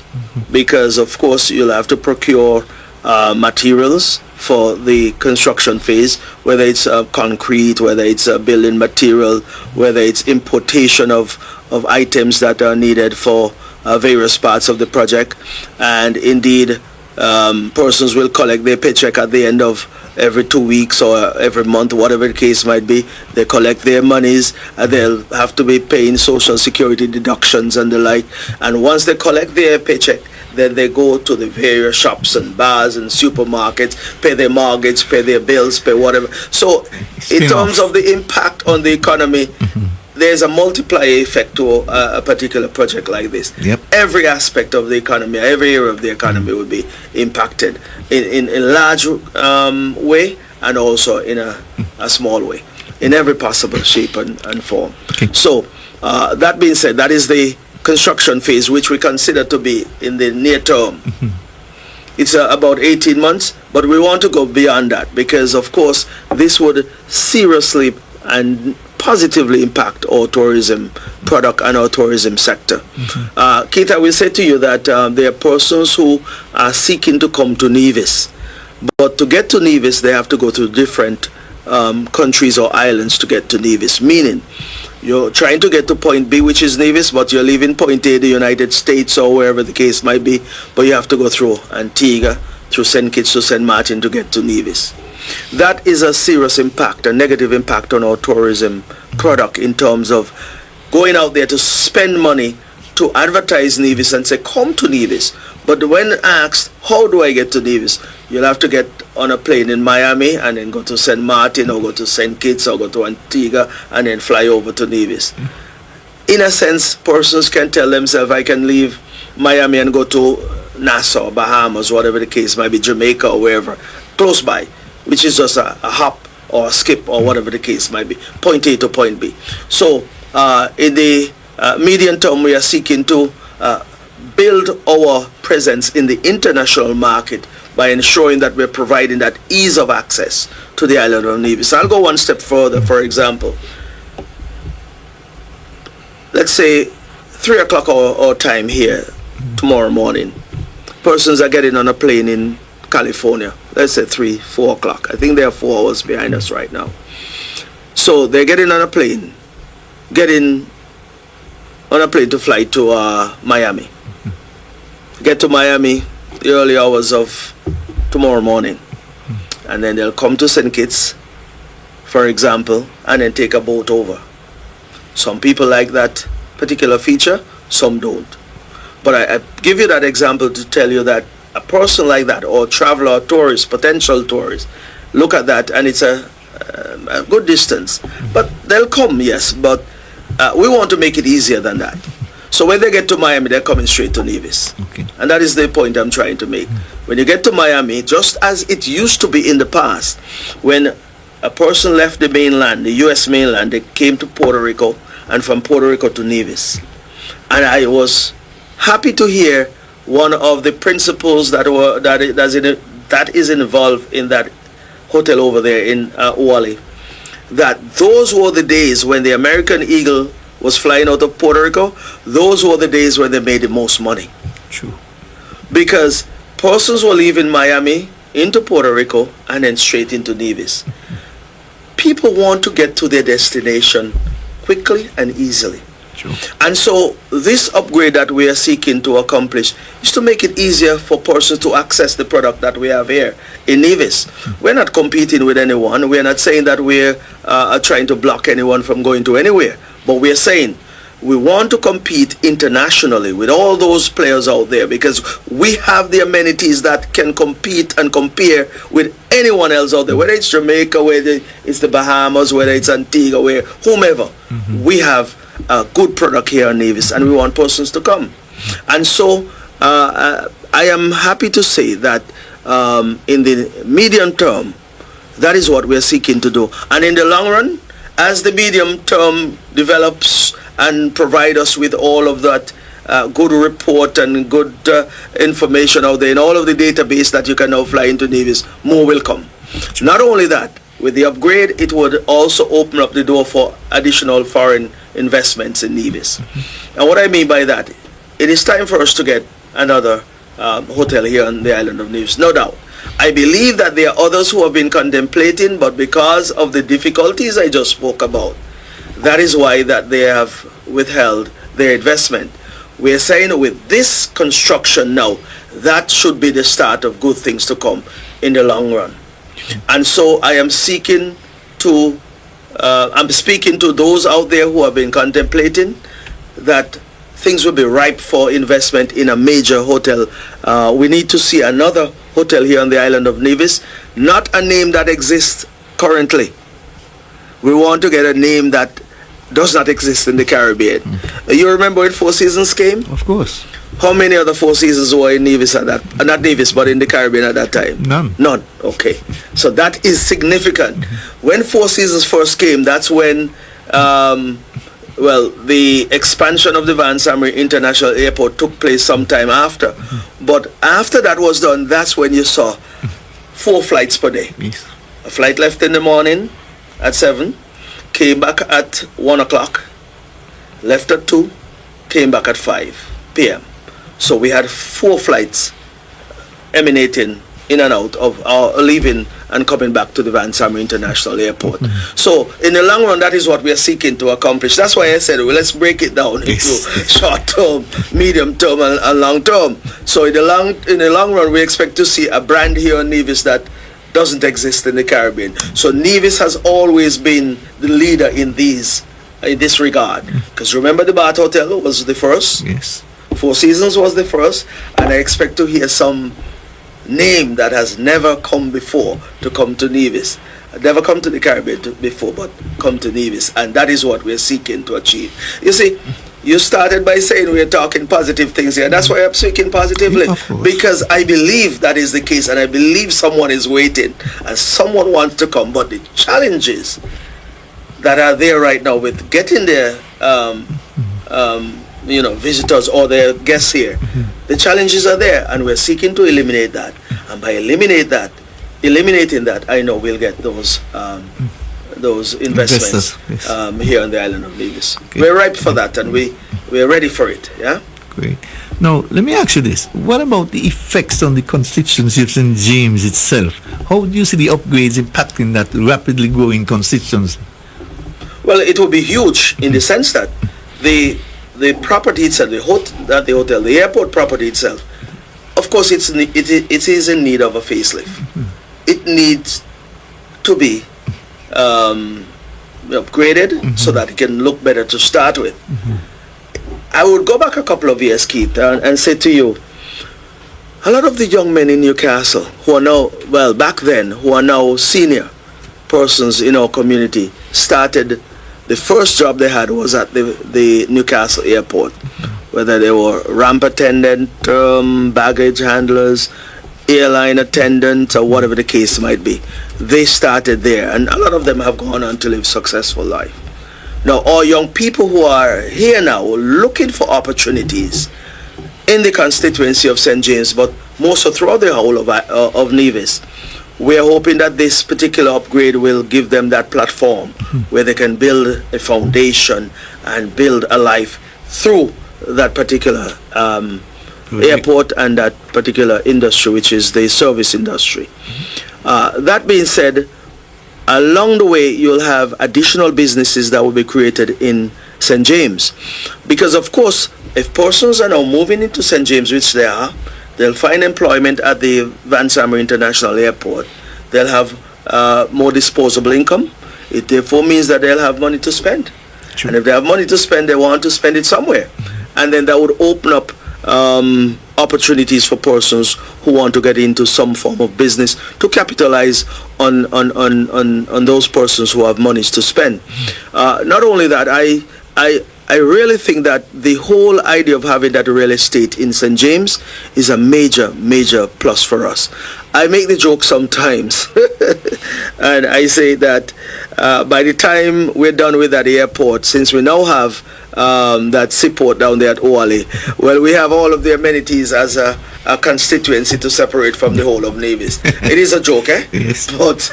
because of course you'll have to procure materials for the construction phase, whether it's concrete, whether it's building material, whether it's importation of items that are needed for various parts of the project. And indeed, persons will collect their paycheck at the end of every 2 weeks or every month, whatever the case might be. They collect their monies, and they'll have to be paying social security deductions and the like. And once they collect their paycheck, then they go to the various shops and bars and supermarkets, pay their mortgage, pay their bills, pay whatever. So in terms of the impact on the economy, there's a multiplier effect to a particular project like this. Yep. Every aspect of the economy, every area of the economy will be impacted in a large way, and also in a small way, in every possible shape and form. Okay. So that being said, that is the construction phase, which we consider to be in the near term. It's about 18 months, but we want to go beyond that, because of course this would seriously and positively impact our tourism product and our tourism sector. Keith, I will say to you that there are persons who are seeking to come to Nevis, but to get to Nevis they have to go to different countries or islands to get to Nevis, meaning you're trying to get to point B, which is Nevis, but you're leaving point A, the United States or wherever the case might be, but you have to go through Antigua, through St. Kitts to St. Martin to get to Nevis. That is a serious impact, a negative impact on our tourism product in terms of going out there to spend money to advertise Nevis and say, come to Nevis. But when asked, how do I get to Nevis? You'll have to get on a plane in Miami and then go to St. Martin or go to St. Kitts or go to Antigua and then fly over to Nevis. In a sense, persons can tell themselves, I can leave Miami and go to Nassau, Bahamas, whatever the case might be, Jamaica or wherever, close by, which is just a hop or a skip or whatever the case might be, point A to point B. So in the medium term, we are seeking to build our presence in the international market by ensuring that we're providing that ease of access to the island of Nevis. I'll go one step further. For example, let's say 3 o'clock our time here tomorrow morning. Persons are getting on a plane in California. Let's say 3, 4 o'clock. I think they are 4 hours behind us right now. So they're getting on a plane, to fly to Miami. Get to Miami the early hours of tomorrow morning, and then they'll come to St. Kitts, for example, and then take a boat over. Some people like that particular feature, some don't. But I give you that example to tell you that a person like that, or traveler, or tourist, potential tourist, look at that, and it's a good distance. But they'll come, yes, but we want to make it easier than that. So when they get to Miami, they're coming straight to Nevis. Okay. And that is the point I'm trying to make. When you get to Miami, just as it used to be in the past, when a person left the mainland, the U.S. mainland, they came to Puerto Rico, and from Puerto Rico to Nevis. And I was happy to hear one of the principals that is involved in that hotel over there in Uwali, that those were the days when the American Eagle was flying out of Puerto Rico. Those were the days when they made the most money. True. Because persons were leaving Miami into Puerto Rico and then straight into Nevis. People want to get to their destination quickly and easily. True. And so this upgrade that we are seeking to accomplish is to make it easier for persons to access the product that we have here in Nevis. We're not competing with anyone. We're not saying that we're trying to block anyone from going to anywhere. But we're saying we want to compete internationally with all those players out there, because we have the amenities that can compete and compare with anyone else out there, whether it's Jamaica, whether it's the Bahamas, whether it's Antigua, whomever. We have a good product here in Nevis, and we want persons to come. And so I am happy to say that in the medium term, that is what we're seeking to do. And in the long run, as the medium term develops and provide us with all of that good report and good information out there in all of the database that you can now fly into Nevis, more will come. Not only that, with the upgrade, it would also open up the door for additional foreign investments in Nevis. And what I mean by that, it is time for us to get another hotel here on the island of Nevis, no doubt. I believe that there are others who have been contemplating, but because of the difficulties I just spoke about, that is why that they have withheld their investment. We are saying with this construction now, that should be the start of good things to come in the long run. And so I am seeking to, I'm speaking to those out there who have been contemplating that things will be ripe for investment in a major hotel. We need to see another hotel here on the island of Nevis, not a name that exists currently. We want to get a name that does not exist in the Caribbean. You remember when Four Seasons came? Of course. How many of the Four Seasons were in Nevis at that, not Nevis, but in the Caribbean at that time? None. None. Okay. So that is significant. When Four Seasons first came, that's when the expansion of the Van Samre International Airport took place sometime after. But after that was done, that's when you saw 4 flights per day. Yes. A flight left in the morning at 7, came back at 1 o'clock, left at 2, came back at 5 p.m. So we had 4 flights emanating in and out of our leaving and coming back to the Van Samre International Airport. So in the long run, that is what we are seeking to accomplish. That's why I said, well, let's break it down into short term, medium term, and long term. So in the long run, we expect to see a brand here in Nevis that doesn't exist in the Caribbean. So Nevis has always been the leader in this regard. Because remember, the Bath Hotel was the first. Yes. Four Seasons was the first, and I expect to hear some name that has never come before to come to Nevis. Never come to the Caribbean before, but come to Nevis, and that is what we're seeking to achieve. You see, you started by saying we're talking positive things here. That's why I'm speaking positively, because I believe that is the case, and I believe someone is waiting, and someone wants to come. But the challenges that are there right now with getting their visitors or their guests here, the challenges are there, and we're seeking to eliminate that. And by eliminating that, I know we'll get those investments yes. Here on the island of Nevis. Okay. We're ripe for that, and we're ready for it. Yeah. Great. Now, let me ask you this. What about the effects on the constituency of St. James itself? How do you see the upgrades impacting that rapidly growing constituency? Well, it will be huge in the sense that the property itself, the airport property itself, of course, it is in need of a facelift. It needs to be upgraded so that it can look better to start with. I would go back a couple of years, Keith, and say to you, a lot of the young men in Newcastle who are now, well, back then, who are now senior persons in our community, started, the first job they had was at the Newcastle airport, whether they were ramp attendant, baggage handlers, airline attendants, or whatever the case might be. They started there, and a lot of them have gone on to live successful life. Now, all young people who are here now looking for opportunities in the constituency of St. James, but more so throughout the whole of Nevis, we are hoping that this particular upgrade will give them that platform where they can build a foundation and build a life through that particular airport and that particular industry, which is the service industry. That being said, along the way, you'll have additional businesses that will be created in St. James. Because, of course, if persons are now moving into St. James, which they are, they'll find employment at the Van Samer International Airport. They'll have more disposable income. It therefore means that they'll have money to spend. True. And if they have money to spend, they want to spend it somewhere. And then that would open up opportunities for persons who want to get into some form of business to capitalize on those persons who have monies to spend. Not only that, I really think that the whole idea of having that real estate in St. James is a major, major plus for us. I make the joke sometimes, and I say that by the time we're done with that airport, since we now have that seaport down there at Oale, well, we have all of the amenities as a constituency to separate from the whole of Nevis. It is a joke, eh? Yes. But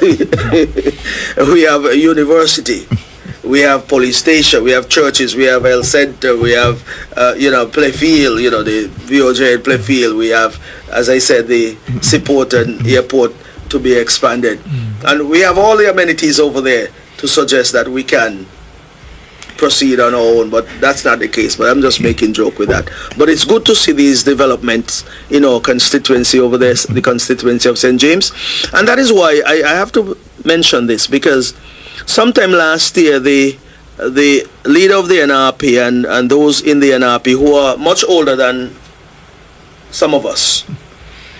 we have a university. We have police station, we have churches, we have health center, we have, playfield, the VOJ playfield. We have, as I said, the seaport and airport to be expanded. And we have all the amenities over there to suggest that we can proceed on our own, but that's not the case. But I'm just making joke with that. But it's good to see these developments in our constituency over there, the constituency of St. James. And that is why I have to mention this, because sometime last year, the leader of the NRP and those in the NRP who are much older than some of us,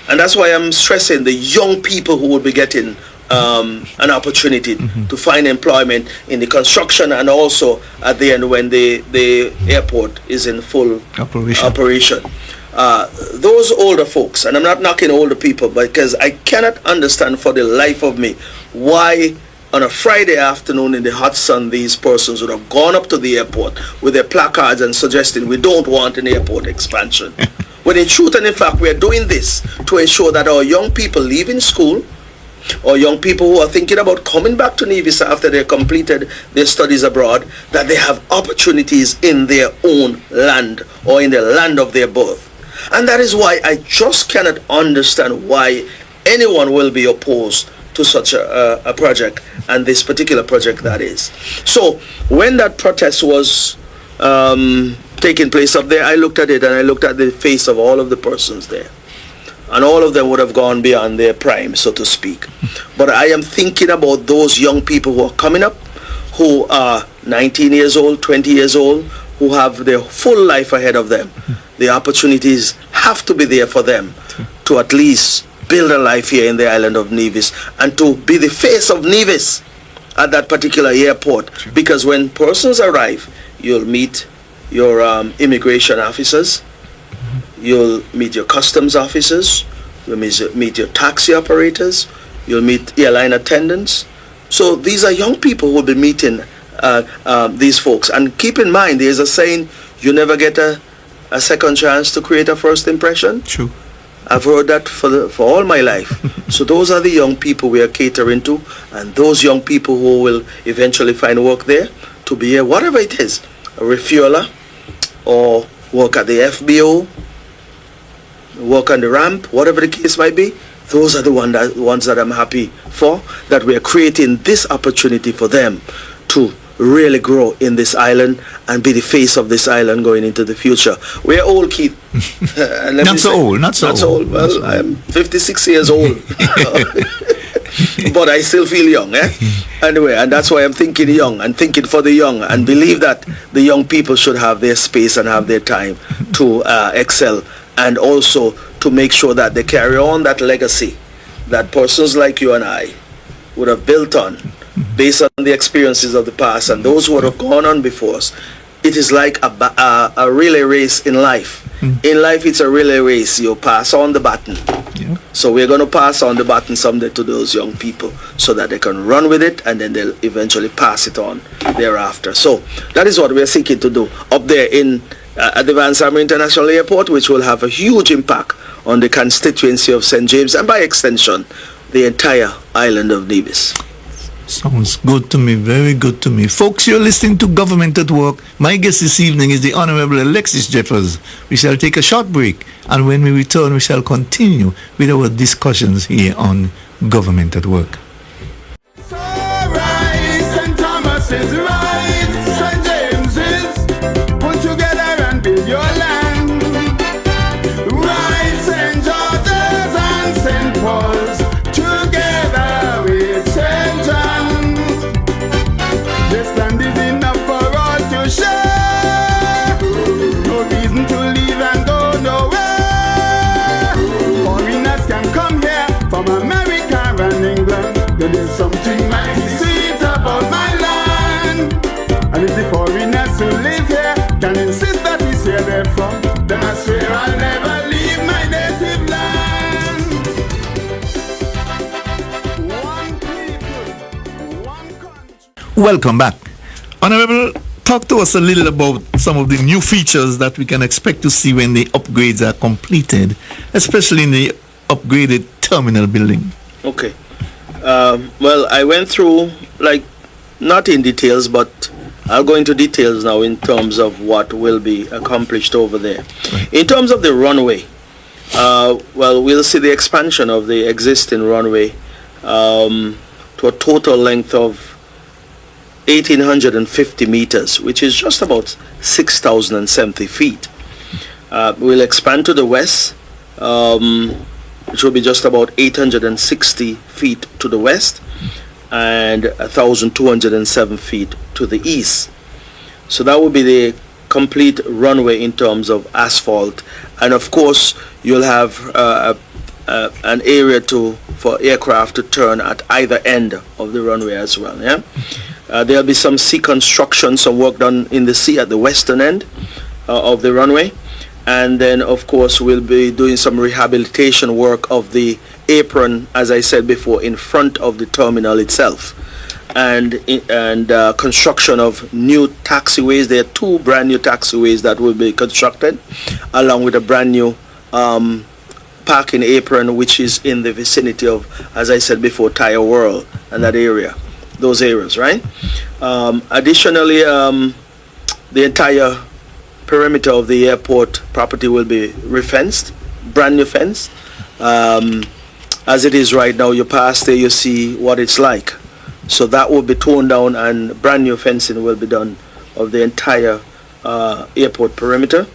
and that's why I'm stressing the young people who will be getting an opportunity to find employment in the construction and also at the end when the airport is in full operation. Those older folks, and I'm not knocking older people, because I cannot understand for the life of me why on a Friday afternoon in the hot sun these persons would have gone up to the airport with their placards and suggesting we don't want an airport expansion. When in truth and in fact we are doing this to ensure that our young people leaving school, or young people who are thinking about coming back to Nevis after they completed their studies abroad, that they have opportunities in their own land or in the land of their birth. And that is why I just cannot understand why anyone will be opposed to such a project, and this particular project that is. So when that protest was taking place up there, I looked at it and I looked at the face of all of the persons there. and all of them would have gone beyond their prime, so to speak. But I am thinking about those young people who are coming up, who are 19 years old, 20 years old, who have their full life ahead of them. The opportunities have to be there for them to at least build a life here in the island of Nevis and to be the face of Nevis at that particular airport. Because when persons arrive, you'll meet your immigration officers, you'll meet your customs officers, you'll meet your taxi operators, you'll meet airline attendants. So these are young people who will be meeting these folks. And keep in mind, there's a saying, you never get a second chance to create a first impression. True. I've heard that for all my life. So those are the young people we are catering to, and those young people who will eventually find work there to be here, whatever it is, a refueler, or work at the FBO, work on the ramp, whatever the case might be. Those are the ones that I'm happy for, that we are creating this opportunity for them to really grow in this island and be the face of this island going into the future. We're old, Keith. Not so old. Well, I'm 56 years old. But I still feel young, eh? Anyway, and that's why I'm thinking young and thinking for the young, and believe that the young people should have their space and have their time to excel, and also to make sure that they carry on that legacy that persons like you and I would have built on based on the experiences of the past and those who would have gone on before us. It is like a relay race in life. In life, it's a relay race. You pass on the baton. Yeah. So we're going to pass on the baton someday to those young people so that they can run with it, and then they'll eventually pass it on thereafter. So that is what we're seeking to do up there in at the Van Summer International Airport, which will have a huge impact on the constituency of St. James and by extension the entire island of Nevis. Sounds good to me, very good to me. Folks, you're listening to Government at Work. My guest this evening is the Honorable Alexis Jeffers. We shall take a short break, and when we return, we shall continue with our discussions here on Government at Work. So rise, St. Thomas is rise, St. James is put together and build your land. Rise, St. George's and St. Paul's together with St. John. This land is enough for all to share. No reason to leave and go nowhere. Foreigners can come here from America and England. There is something mighty sweet about my land. And if the foreigners who live here can insist that it's here they're from, then I swear I'll never leave my native land. One people, one country. Welcome back. Honorable, talk to us a little about some of the new features that we can expect to see when the upgrades are completed, especially in the upgraded terminal building. Okay. Well, I went through, like, not in details, but I'll go into details now in terms of what will be accomplished over there. Right. In terms of the runway, well, we'll see the expansion of the existing runway to a total length of 1,850 meters, which is just about 6,070 feet. We'll expand to the west, which will be just about 860 feet to the west and 1,207 feet to the east. So that will be the complete runway in terms of asphalt, and of course you'll have an area for aircraft to turn at either end of the runway as well. Yeah. There'll be some sea construction, some work done in the sea at the western end of the runway. And then, of course, we'll be doing some rehabilitation work of the apron, as I said before, in front of the terminal itself. And construction of new taxiways. There are 2 brand new taxiways that will be constructed, along with a brand new parking apron, which is in the vicinity of, as I said before, Tire World and that area. Those areas, right? Additionally, the entire perimeter of the airport property will be refenced, brand new fence. As it is right now, you pass there, you see what it's like. So that will be torn down and brand new fencing will be done of the entire airport perimeter.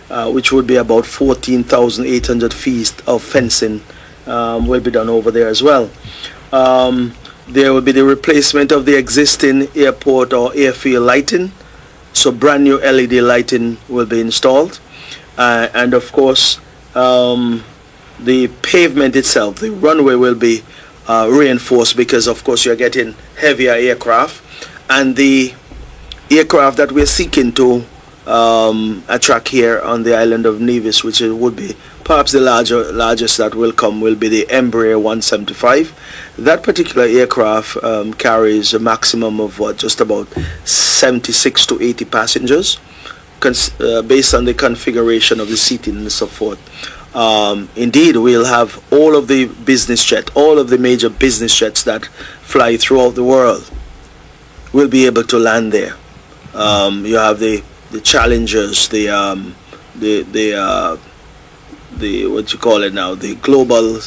which would be about 14,800 feet of fencing will be done over there as well. There will be the replacement of the existing airport or airfield lighting. So brand new LED lighting will be installed. And of course, the pavement itself, the runway will be reinforced because of course you're getting heavier aircraft. And the aircraft that we're seeking to attract here on the island of Nevis, which would be perhaps the largest that will come, will be the Embraer 175. That particular aircraft carries a maximum of just about 76 to 80 passengers, based on the configuration of the seating and so forth. Indeed, we'll have all of the business jets, all of the major business jets that fly throughout the world will be able to land there. You have the Challengers, the what you call it now, the global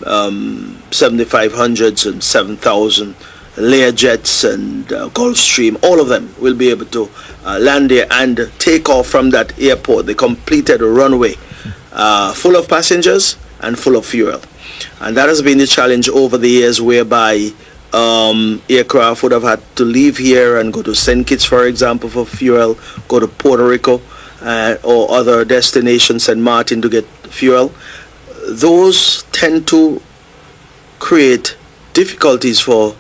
7500s and 7000 Learjets and Gulfstream. All of them will be able to land there and take off from that airport, the completed runway, full of passengers and full of fuel. And that has been the challenge over the years, whereby aircraft would have had to leave here and go to St. Kitts, for example, for fuel, go to Puerto Rico or other destinations, St. Martin, to get fuel. Those tend to create difficulties for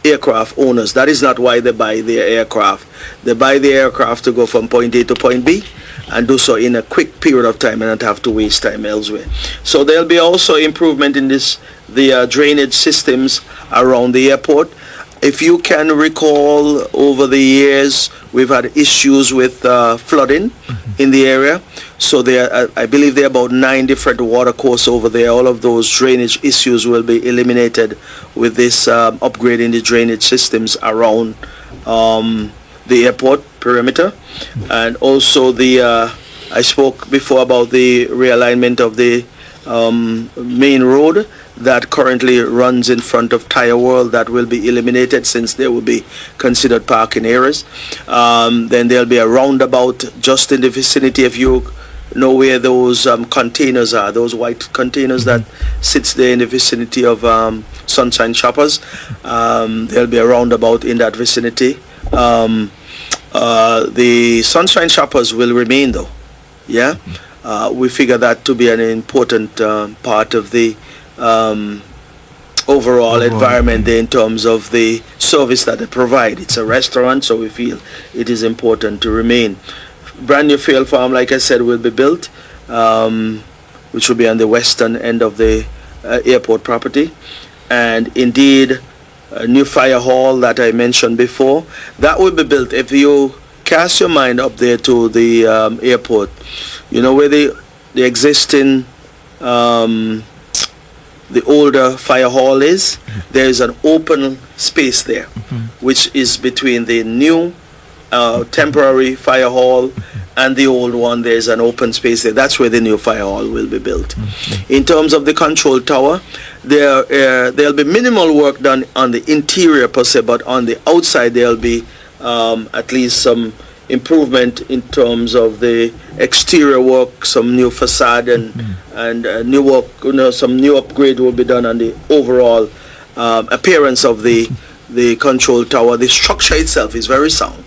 aircraft owners. That is not why they buy their aircraft. They buy the aircraft to go from point A to point B and do so in a quick period of time and not have to waste time elsewhere. So there'll be also improvement in the drainage systems around the airport. If you can recall, over the years we've had issues with flooding in the area. So I believe there are about 9 different water courses over there. All of those drainage issues will be eliminated with this upgrading the drainage systems around the airport perimeter. And also I spoke before about the realignment of the main road that currently runs in front of Tire World. That will be eliminated since they will be considered parking areas. Then there'll be a roundabout just in the vicinity. If you know where those containers are, those white containers that sits there in the vicinity of Sunshine Shoppers, there'll be a roundabout in that vicinity. The Sunshine Shoppers will remain though. Yeah, we figure that to be an important part of the overall environment there in terms of the service that they provide. It's a restaurant, so we feel it is important to remain. Brand new fuel farm, like I said, will be built, which will be on the western end of the airport property. And indeed, a new fire hall that I mentioned before, that will be built. If you cast your mind up there to the airport, you know where the existing the older fire hall is. There is an open space there, which is between the new temporary fire hall and the old one. There's an open space there. That's where the new fire hall will be built. In terms of the control tower, there'll be minimal work done on the interior per se, but on the outside there'll be at least some improvement in terms of the exterior work, some new facade and new work, some new upgrade will be done on the overall appearance of the control tower. The structure itself is very sound,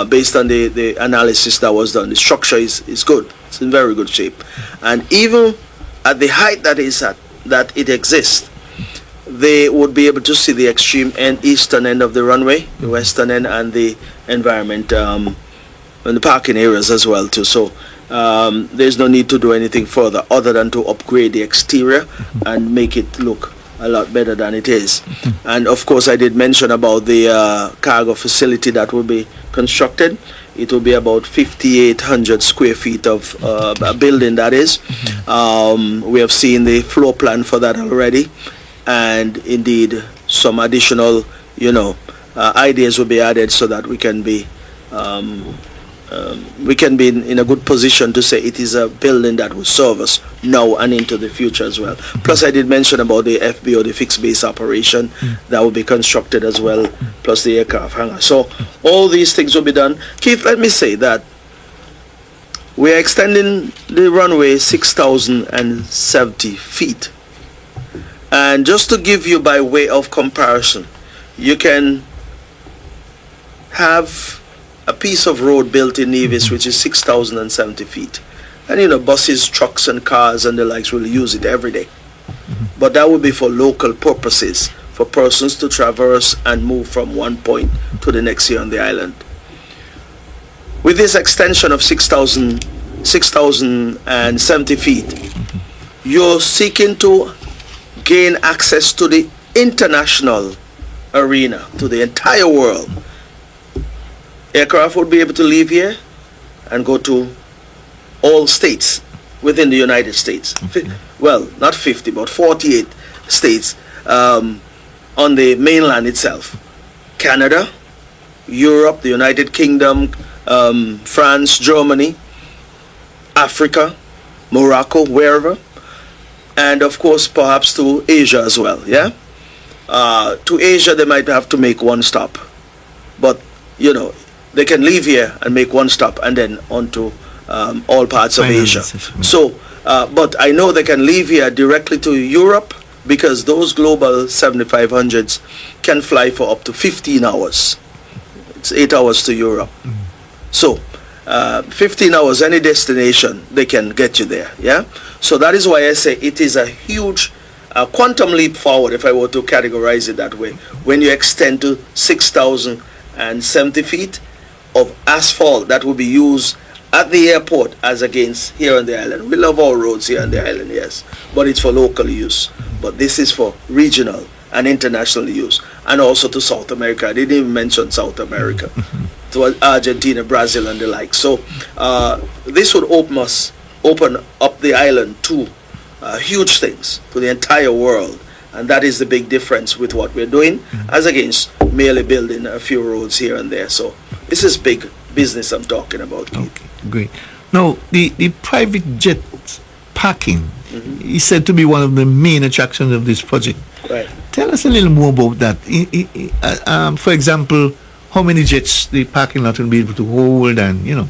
based on the analysis that was done. The structure is good. It's in very good shape, and even at the height that it exists, they would be able to see the extreme end, eastern end of the runway, the western end, and the environment and the parking areas as well too. So there's no need to do anything further other than to upgrade the exterior and make it look a lot better than it is. And of course, I did mention about the cargo facility that will be constructed. It will be about 5,800 square feet of a building, that is. We have seen the floor plan for that already, and indeed some additional ideas will be added so that we can be in a good position to say it is a building that will serve us now and into the future as well. Plus, I did mention about the FBO, the fixed base operation, that will be constructed as well, plus the aircraft hangar. So all these things will be done. Keith, let me say that We are extending the runway 6,070 feet. And just to give you by way of comparison, you can have a piece of road built in Nevis which is 6,070 feet. And you know, buses, trucks and cars and the likes will use it every day. But that would be for local purposes, for persons to traverse and move from one point to the next here on the island. With this extension of 6,070 feet, you're seeking to gain access to the international arena, to the entire world. Aircraft would be able to leave here and go to all states within the United States. Well, not 50, but 48 states on the mainland itself. Canada, Europe, the United Kingdom, France, Germany, Africa, Morocco, wherever. And of course, perhaps to Asia as well, yeah? To Asia, they might have to make one stop. But, you know, they can leave here and make one stop and then on to all parts of Asia. So, but I know they can leave here directly to Europe because those global 7500s can fly for up to 15 hours. It's 8 hours to Europe. So, 15 hours, any destination, they can get you there, yeah? So that is why I say it is a huge quantum leap forward, if I were to categorize it that way, when you extend to 6,070 feet of asphalt that will be used at the airport as against here on the island. We love our roads here on the island, yes, but it's for local use. But this is for regional and international use, and also to South America. I didn't even mention South America, to Argentina, Brazil, and the like. So this would open up the island to huge things, to the entire world. And that is the big difference with what we're doing as against merely building a few roads here and there. So this is big business I'm talking about. Okay, great. Now, the private jet parking is said to be one of the main attractions of this project. Right. Tell us a little more about that. For example, how many jets the parking lot will be able to hold, and you know,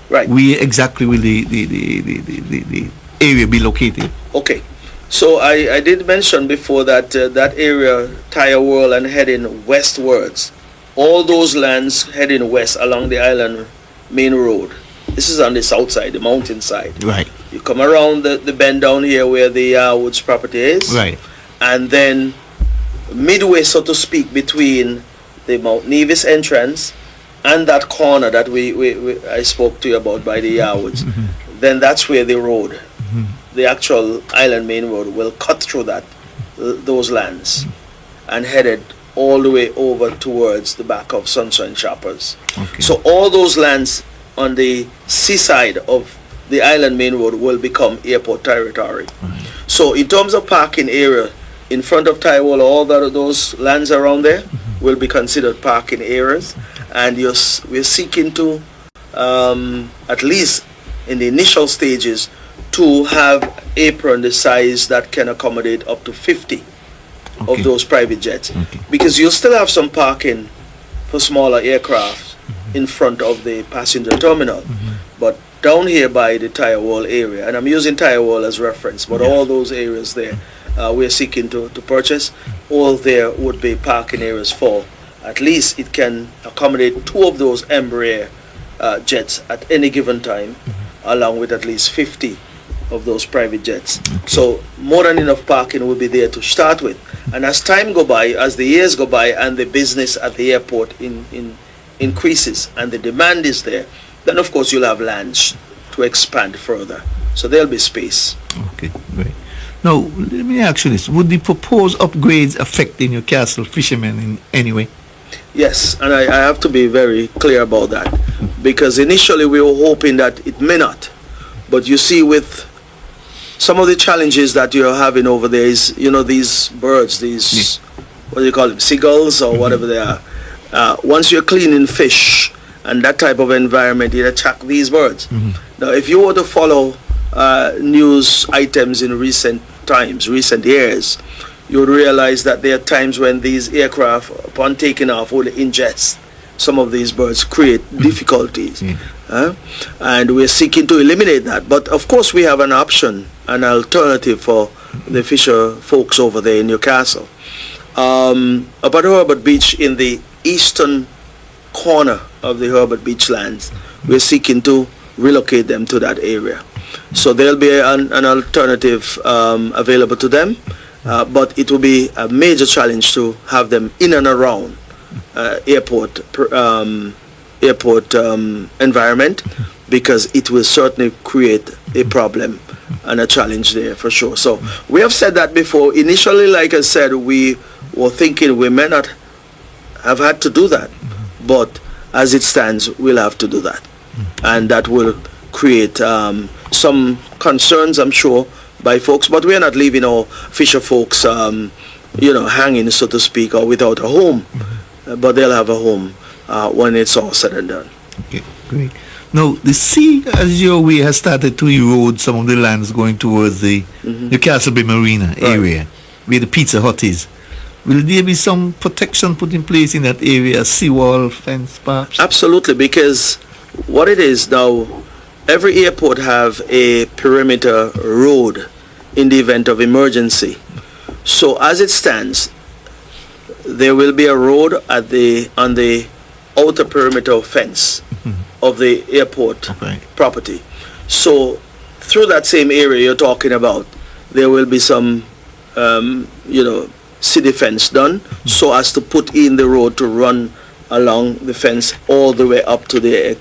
right, where exactly will the area be located? Okay. So I did mention before that that area, Tire World and heading westwards, all those lands heading west along the island main road. This is on the south side, the mountain side. Right. You come around the bend down here where the Woods property is. Right. And then midway, so to speak, between the Mount Nevis entrance and that corner that I spoke to you about by the Woods, then that's where the road, the actual island main road, will cut through those lands and headed all the way over towards the back of Sunshine Shoppers. Okay. So all those lands on the seaside of the island main road will become airport territory. Right. So in terms of parking area, in front of Taiwan, all those lands around there will be considered parking areas, and we're seeking to, at least in the initial stages, to have apron the size that can accommodate up to 50 of those private jets, because you'll still have some parking for smaller aircraft in front of the passenger terminal, but down here by the Tire Wall area, and I'm using Tire Wall as reference, but all those areas there we're seeking to purchase, all there would be parking areas for. At least it can accommodate 2 of those Embraer jets at any given time, along with at least 50 of those private jets. So more than enough parking will be there to start with. And as time go by, as the years go by, and the business at the airport increases and the demand is there, then of course you'll have lands to expand further. So there'll be space. Okay, great. Now, let me ask you this. Would the proposed upgrades affect the Newcastle fishermen in any way? Yes, and I have to be very clear about that, because initially we were hoping that it may not. But you see, with some of the challenges that you're having over there is, you know, these birds, these, what do you call them, seagulls or whatever they are. Once you're cleaning fish and that type of environment, it attracts these birds. Now, if you were to follow news items in recent years, you would realize that there are times when these aircraft, upon taking off, will ingest some of these birds, create difficulties. And we're seeking to eliminate that. But of course we have an option, an alternative for the fisher folks over there in Newcastle. About Herbert Beach, in the eastern corner of the Herbert Beach lands, we're seeking to relocate them to that area. So there'll be an alternative available to them, but it will be a major challenge to have them in and around airport environment, because it will certainly create a problem and a challenge there for sure. So we have said that before. Initially, like I said, we were thinking we may not have had to do that, but as it stands, we'll have to do that, and that will create some concerns, I'm sure, by folks. But we are not leaving our fisher folks, hanging, so to speak, or without a home. But they'll have a home when it's all said and done. Okay, great. Now, the sea, as you're aware, has started to erode some of the lands going towards the Newcastle Bay Marina area, where the Pizza Hut is. Will there be some protection put in place in that area, seawall, fence, perhaps? Absolutely, because what it is now, every airport have a perimeter road in the event of emergency. So as it stands, there will be a road on the outer perimeter fence of the airport property. So through that same area you're talking about, there will be some city fence done, so as to put in the road to run along the fence all the way up to the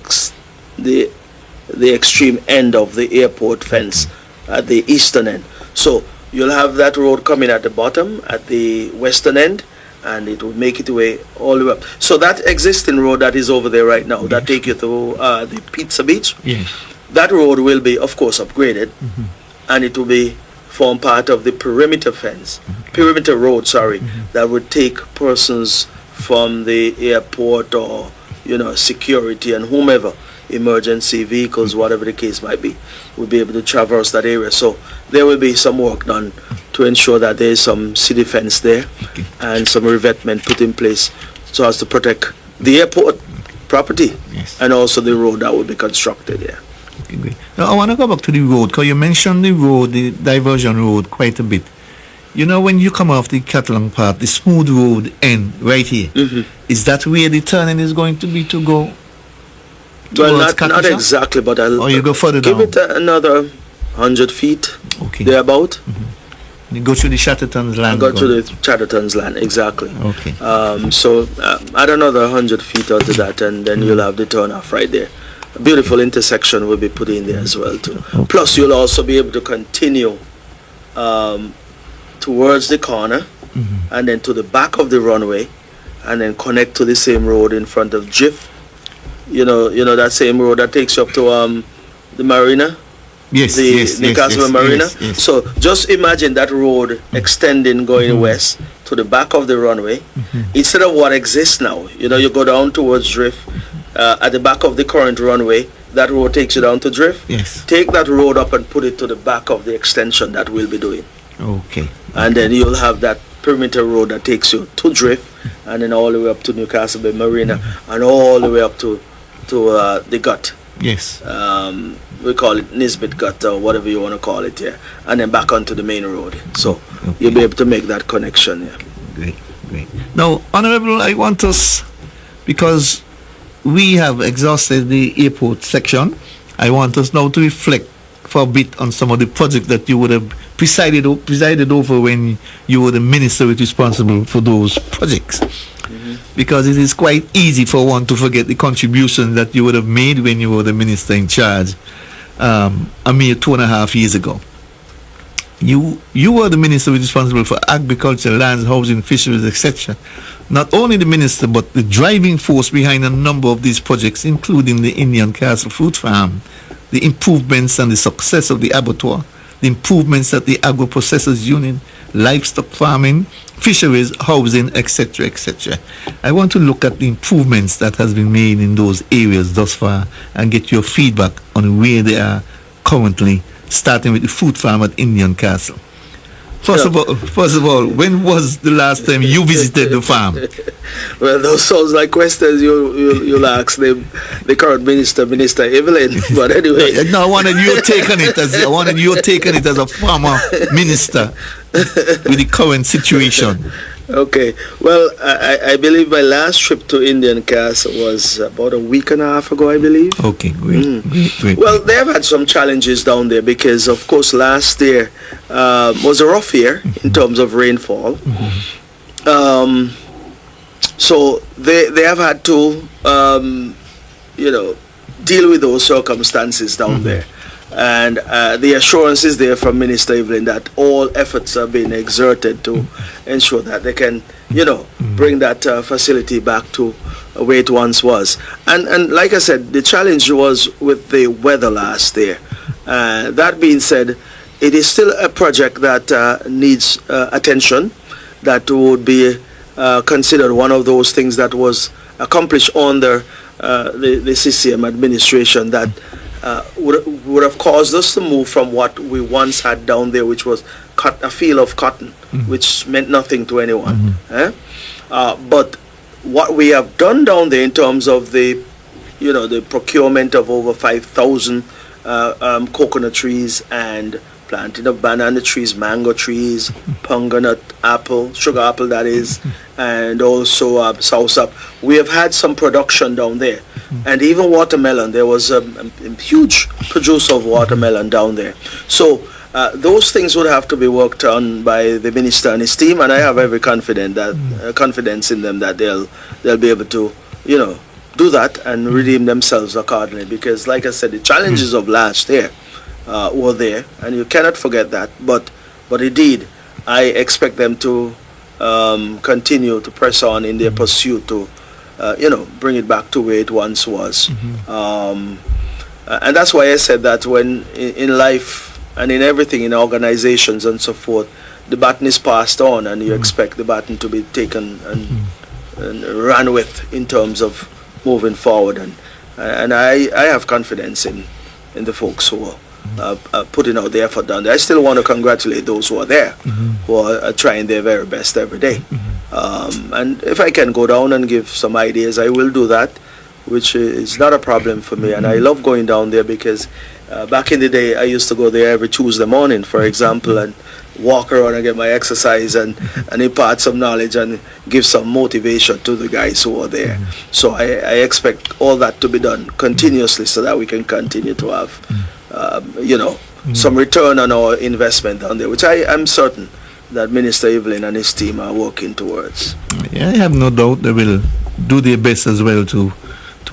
extreme end of the airport fence at the eastern end. So you'll have that road coming at the bottom at the western end, and it will make its way all the way up. So that existing road that is over there right now, that take you to the Pizza Beach, that road will be, of course, upgraded, and it will form part of the perimeter fence, perimeter road, that would take persons from the airport or, security and whomever, emergency vehicles, whatever the case might be, will be able to traverse that area. So there will be some work done to ensure that there is some city fence there and some revetment put in place so as to protect the airport property and also the road that will be constructed there. Okay, great. Now I want to go back to the road, because you mentioned the road, the diversion road, quite a bit. When you come off the Catalan part, the smooth road end right here, is that where the turning is going to be to go? Well, not exactly, but I'll you go further give down. it another 100 feet, thereabout. You go through the Chatterton's land. Go through the Chatterton's land, exactly. Okay. So add another 100 feet onto that, and then you'll have the turnoff right there. A beautiful intersection will be put in there as well too. Plus, you'll also be able to continue towards the corner, and then to the back of the runway, and then connect to the same road in front of Jiff. That same road that takes you up to the marina. Newcastle Marina. Yes. So just imagine that road extending, going west to the back of the runway, instead of what exists now. You go down towards Drift, at the back of the current runway, that road takes you down to Drift. Yes. Take that road up and put it to the back of the extension that we'll be doing. Okay. And then you'll have that perimeter road that takes you to Drift, and then all the way up to Newcastle Bay Marina, and all the way up to the gut. Yes. We call it Nisbet Gut, or whatever you want to call it here, and then back onto the main road. So you'll be able to make that connection. Great. Now, Honorable, I want us, because we have exhausted the airport section, I want us now to reflect for a bit on some of the projects that you would have presided over when you were the minister responsible for those projects. Because it is quite easy for one to forget the contribution that you would have made when you were the minister in charge a mere 2.5 years ago. You were the minister responsible for agriculture, lands, housing, fisheries, etc. Not only the minister, but the driving force behind a number of these projects, including the Indian Castle Fruit Farm, the improvements and the success of the abattoir, the improvements at the agro-processors unit, livestock farming, fisheries, housing, etc., etc. I want to look at the improvements that has been made in those areas thus far and get your feedback on where they are currently, starting with the fruit farm at Indian Castle. First of all, when was the last time you visited the farm? Well, those sounds like questions you'll ask the current minister, Minister Evelyn. But anyway, No, I wanted your take on it as a former minister with the current situation. okay. Well, I believe my last trip to Indian Cast was about a week and a half ago, I believe. Okay, great. Well, they have had some challenges down there because, of course, last year was a rough year in terms of rainfall. So they have had to, deal with those circumstances down there. And the assurance is there from Minister Evelyn that all efforts are being exerted to ensure that they can, bring that facility back to where it once was. And like I said, the challenge was with the weather last year. That being said, it is still a project that needs attention, that would be considered one of those things that was accomplished under the CCM administration that would have caused us to move from what we once had down there, which was a field of cotton, which meant nothing to anyone. But what we have done down there in terms of the procurement of over 5,000 coconut trees and planting of banana trees, mango trees, punganut apple, sugar apple that is, and also soursop. We have had some production down there. And even watermelon, there was a huge producer of watermelon down there. So those things would have to be worked on by the minister and his team, and I have every confidence in them that they'll be able to, do that and redeem themselves accordingly. Because, like I said, the challenges of last year were there, and you cannot forget that. But indeed, I expect them to continue to press on in their pursuit to, bring it back to where it once was. And that's why I said that when in life and in everything, in organizations and so forth, the baton is passed on, and you expect the baton to be taken and run with in terms of moving forward. And I have confidence in the folks who are putting out the effort down there. I still want to congratulate those who are there, who are trying their very best every day. And if I can go down and give some ideas, I will do that, which is not a problem for me. And I love going down there because back in the day, I used to go there every Tuesday morning, for example, and walk around and get my exercise and impart some knowledge and give some motivation to the guys who are there. So I expect all that to be done continuously so that we can continue to have, some return on our investment down there, which I'm certain that Minister Evelyn and his team are working towards. Yeah, I have no doubt they will do their best as well to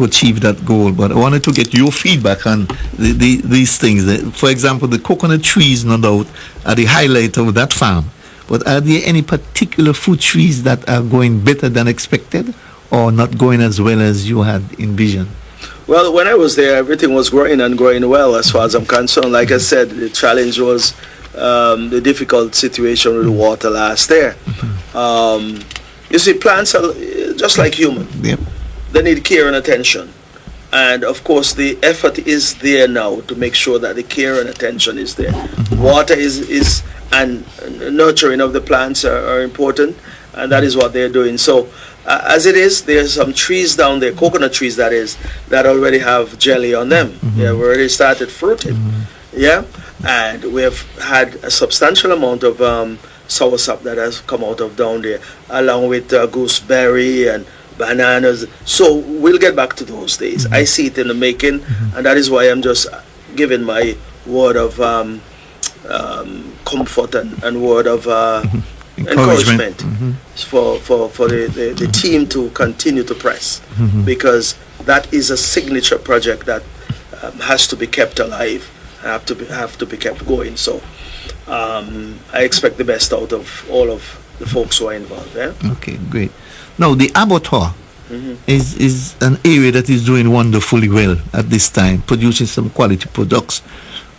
achieve that goal. But I wanted to get your feedback on these things. For example, the coconut trees, no doubt, are the highlight of that farm. But are there any particular fruit trees that are going better than expected or not going as well as you had envisioned? Well, when I was there, everything was growing and growing well as far as I'm concerned. Like I said, the challenge was the difficult situation with the water last year. You see, plants are just like human. Yep. They need care and attention. And of course, the effort is there now to make sure that the care and attention is there. Water is and nurturing of the plants are important, and that is what they're doing. So, as it is, there's some trees down there, coconut trees that is, that already have jelly on them. Yeah, we already started fruiting. Yeah, and we have had a substantial amount of soursop that has come out of down there, along with gooseberry and bananas. So we'll get back to those days. I see it in the making, and that is why I'm just giving my word of comfort and word of encouragement for the team to continue to press, because that is a signature project that has to be kept alive, have to be kept going. So I expect the best out of all of the folks who are involved. Yeah? Okay, great. Now, the abattoir is an area that is doing wonderfully well at this time, producing some quality products.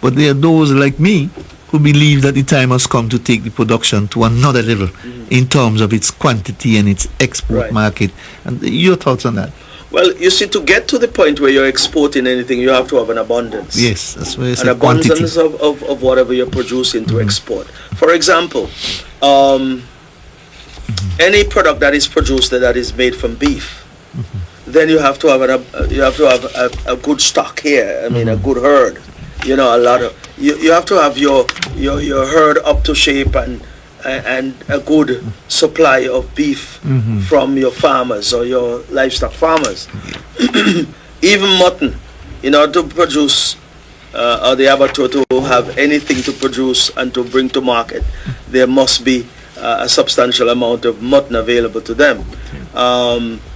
But there are those like me who believe that the time has come to take the production to another level in terms of its quantity and its export market. And your thoughts on that? Well, you see, to get to the point where you're exporting anything, you have to have an abundance. Yes, that's where it's an abundance of whatever you're producing to export. For example, any product that is produced that is made from beef, then you have to have a good stock here. I mean, a good herd. You know, a lot of you have to have your herd up to shape and a good supply of beef from your farmers or your livestock farmers. Even mutton, in order to produce or the abattoir to have anything to produce and to bring to market, there must be a substantial amount of mutton available to them.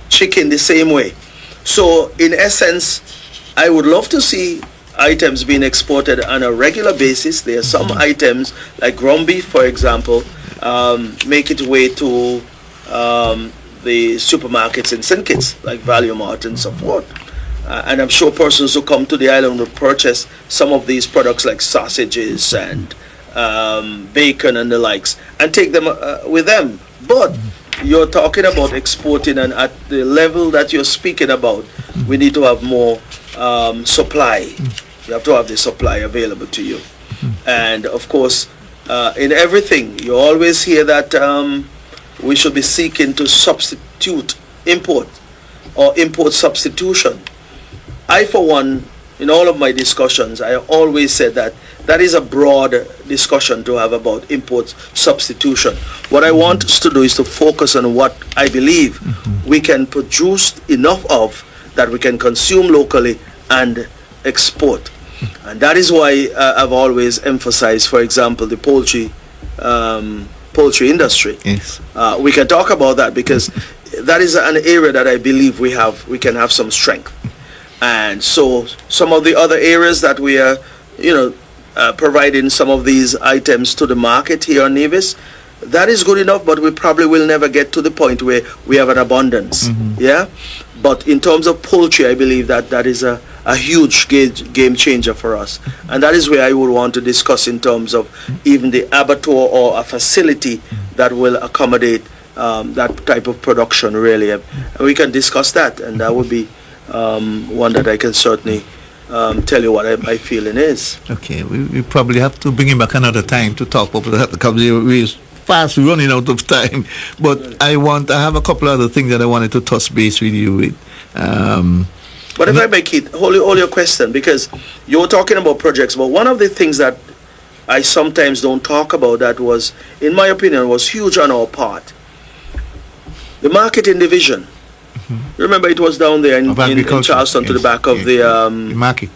Chicken the same way. So in essence, I would love to see items being exported on a regular basis. There are some items like ground beef, for example, make its way to the supermarkets in St. Kitts, like Value Mart and so forth. And I'm sure persons who come to the island will purchase some of these products like sausages and bacon and the likes and take them with them. But you're talking about exporting, and at the level that you're speaking about, we need to have more supply. You have to have the supply available to you. And of course, in everything, you always hear that we should be seeking to substitute import or import substitution. I, for one, in all of my discussions, I always said that that is a broad discussion to have about import substitution. What I want us to do is to focus on what I believe we can produce enough of that we can consume locally and export. And that is why I've always emphasized, for example, the poultry industry. Yes. We can talk about that because that is an area that I believe we can have some strength. And so some of the other areas that we are, providing some of these items to the market here on Nevis, that is good enough, but we probably will never get to the point where we have an abundance. Yeah. But in terms of poultry, I believe that is a huge game changer for us. And that is where I would want to discuss in terms of even the abattoir or a facility that will accommodate that type of production, really. And we can discuss that, and that would be one that I can certainly tell you what my feeling is. Okay, we probably have to bring him back another time to talk about that because we're fast running out of time. But I have a couple other things that I wanted to touch base with you with. But if I may, Keith, hold your question, because you were talking about projects, but one of the things that I sometimes don't talk about that was, in my opinion, was huge on our part. The marketing division. Remember, it was down there in Charleston, to the back of the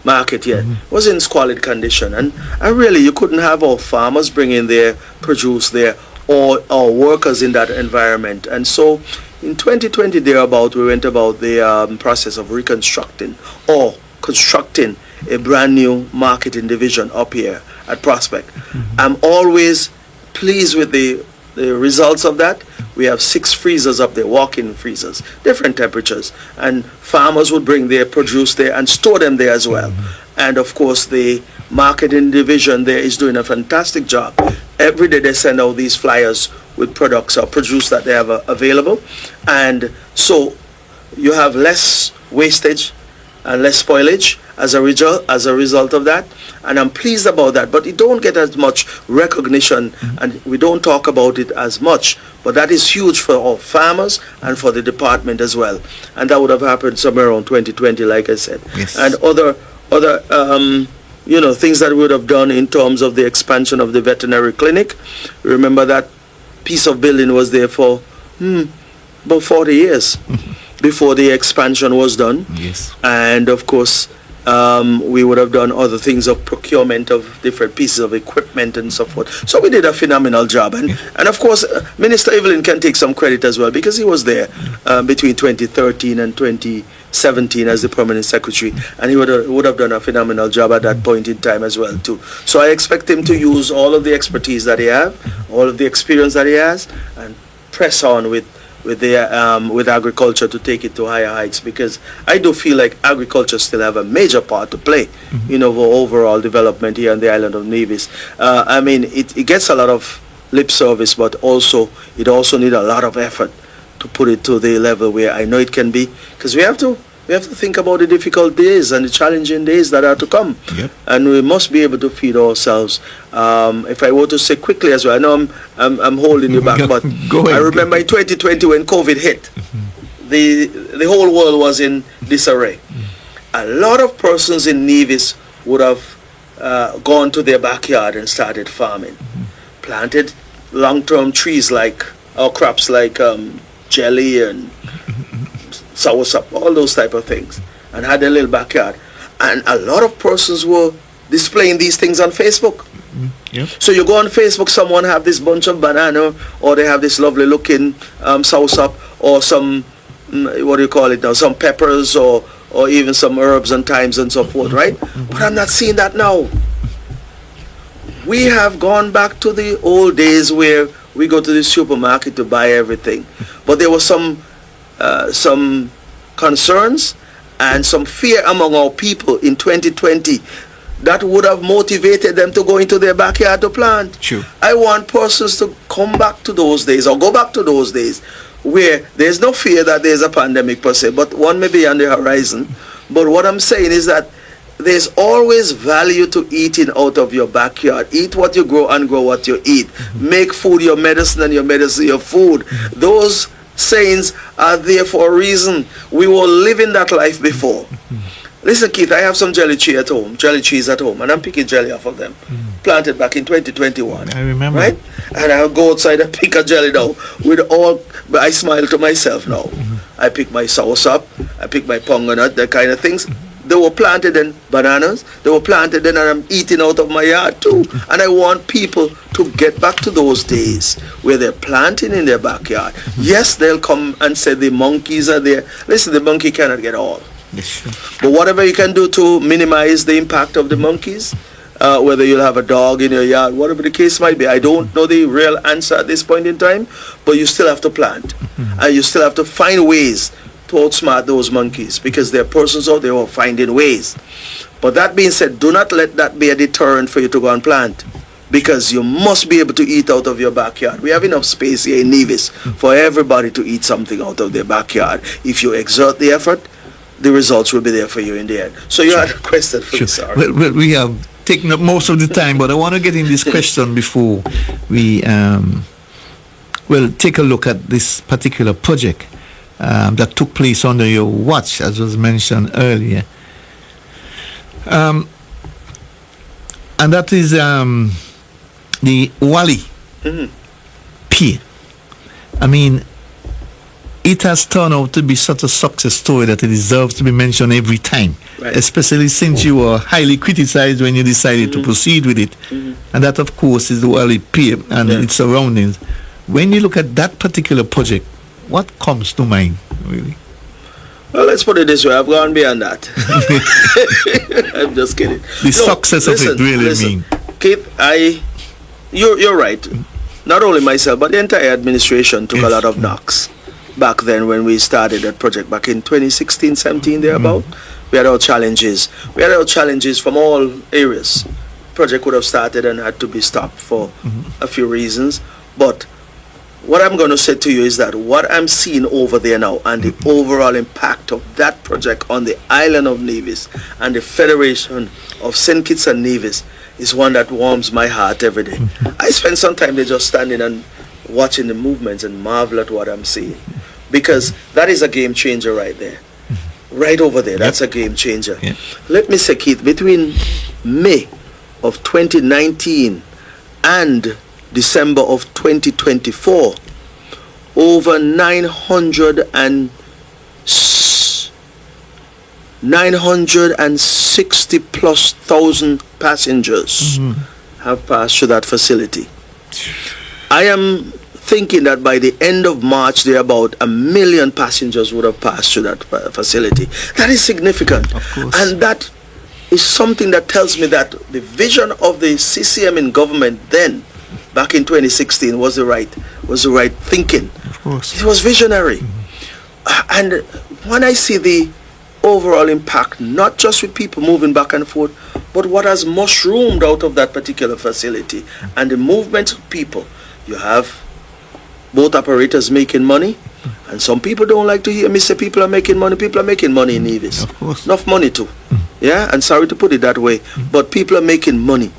market. Yeah, was in squalid condition, and really you couldn't have our farmers bring in their produce there or our workers in that environment. And so in 2020 thereabout, we went about the process of reconstructing or constructing a brand new marketing division up here at Prospect. I'm always pleased with the results of that. We have 6 freezers up there, walk-in freezers, different temperatures, and farmers would bring their produce there and store them there as well. And of course, the marketing division there is doing a fantastic job. Every day they send out these flyers with products or produce that they have available, and so you have less wastage and less spoilage as a result of that, and I'm pleased about that. But it don't get as much recognition, and we don't talk about it as much, but that is huge for our farmers and for the department as well. And that would have happened somewhere around 2020, like I said. Yes. And other things that we would have done in terms of the expansion of the veterinary clinic. Remember that piece of building was there for about 40 years before the expansion was done. Yes. And of course, we would have done other things of procurement of different pieces of equipment and so forth. So we did a phenomenal job. And of course, Minister Evelyn can take some credit as well, because he was there between 2013 and 2017 as the permanent secretary, and he would have done a phenomenal job at that point in time as well too. So I expect him to use all of the expertise that he has, all of the experience that he has, and press on with agriculture to take it to higher heights, because I do feel like agriculture still have a major part to play for overall development here on the island of Nevis. I mean, it gets a lot of lip service, but it also needs a lot of effort to put it to the level where I know it can be, because we have to we have to think about the difficult days and the challenging days that are to come. Yep. And we must be able to feed ourselves. If I were to say quickly as well, I know I'm holding you back, but Go ahead. I remember in 2020 when COVID hit, the whole world was in disarray. A lot of persons in Nevis would have gone to their backyard and started farming, planted long-term trees or crops like jelly and soursop, all those type of things, and had a little backyard. And a lot of persons were displaying these things on Facebook. Yep. So you go on Facebook, someone have this bunch of banana, or they have this lovely looking soursop, or some, what do you call it now, some peppers, or even some herbs and thymes and so forth, right? But I'm not seeing that now. We have gone back to the old days where we go to the supermarket to buy everything. But there were some concerns and some fear among our people in 2020 that would have motivated them to go into their backyard to plant. True. I want persons to come back to those days, or go back to those days where there's no fear that there's a pandemic per se, but one may be on the horizon. But what I'm saying is that there's always value to eating out of your backyard. Eat what you grow and grow what you eat. Make food your medicine and your medicine your food. Those sayings are there for a reason. We were living that life before. Listen, Keith, I have some jelly cheese at home, and I'm picking jelly off of them. Planted back in 2021. I remember. Right? And I'll go outside and pick a jelly now. But I smile to myself now. I pick my soursop, I pick my pongonut, that kind of things. They were planted in bananas. They were planted in, and I'm eating out of my yard too. And I want people to get back to those days where they're planting in their backyard. Yes, they'll come and say the monkeys are there. Listen, the monkey cannot get all. But whatever you can do to minimize the impact of the monkeys, whether you'll have a dog in your yard, whatever the case might be, I don't know the real answer at this point in time, but you still have to plant. And you still have to find ways to outsmart those monkeys, because there are persons out there who are finding ways. But that being said, do not let that be a deterrent for you to go and plant, because you must be able to eat out of your backyard. We have enough space here in Nevis for everybody to eat something out of their backyard. If you exert the effort, the results will be there for you in the end. So you had a question for me, sir. Well, we have taken up most of the time, but I want to get in this question before we take a look at this particular project that took place under your watch, as was mentioned earlier. And that is the Wally Pier. I mean, it has turned out to be such a success story that it deserves to be mentioned every time, right, especially since you were highly criticized when you decided to proceed with it. And that, of course, is the Wally Pier and its surroundings. When you look at that particular project, what comes to mind, really? Well, let's put it this way. I've gone beyond that. I'm just kidding. The success of it really mean. Keith, you're right. Not only myself, but the entire administration took a lot of knocks back then when we started that project back in 2016, 17, thereabout. We had our challenges. We had our challenges from all areas. Project would have started and had to be stopped for a few reasons. But what I'm going to say to you is that what I'm seeing over there now and the overall impact of that project on the island of Nevis and the Federation of St. Kitts and Nevis is one that warms my heart every day. I spend some time there just standing and watching the movements and marvel at what I'm seeing, because that is a game changer right there. Right over there, that's a game changer. Let me say, Keith, between May of 2019 and December of 2024, over 960 plus thousand passengers have passed through that facility. I am thinking that by the end of March, there about 1 million passengers would have passed through that facility. That is significant. Of course. And that is something that tells me that the vision of the CCM in government then, back in 2016, was the right thinking. Of course. It was visionary. And when I see the overall impact, not just with people moving back and forth, but what has mushroomed out of that particular facility and the movement of people, you have boat operators making money, And some people don't like to hear me say people are making money. People are making money in Nevis. Of course. Enough money too. Yeah, and sorry to put it that way, but people are making money.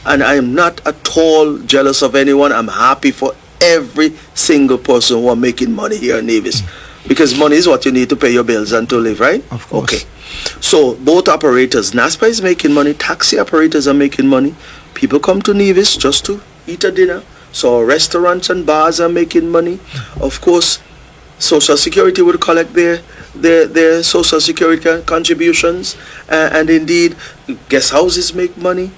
And I am not at all jealous of anyone. I'm happy for every single person who are making money here in Nevis. Because money is what you need to pay your bills and to live, right? Of course. Okay. So both operators, NASPA is making money, taxi operators are making money. People come to Nevis just to eat a dinner. So restaurants and bars are making money. Of course, Social Security would collect their Social Security contributions. And indeed, guest houses make money.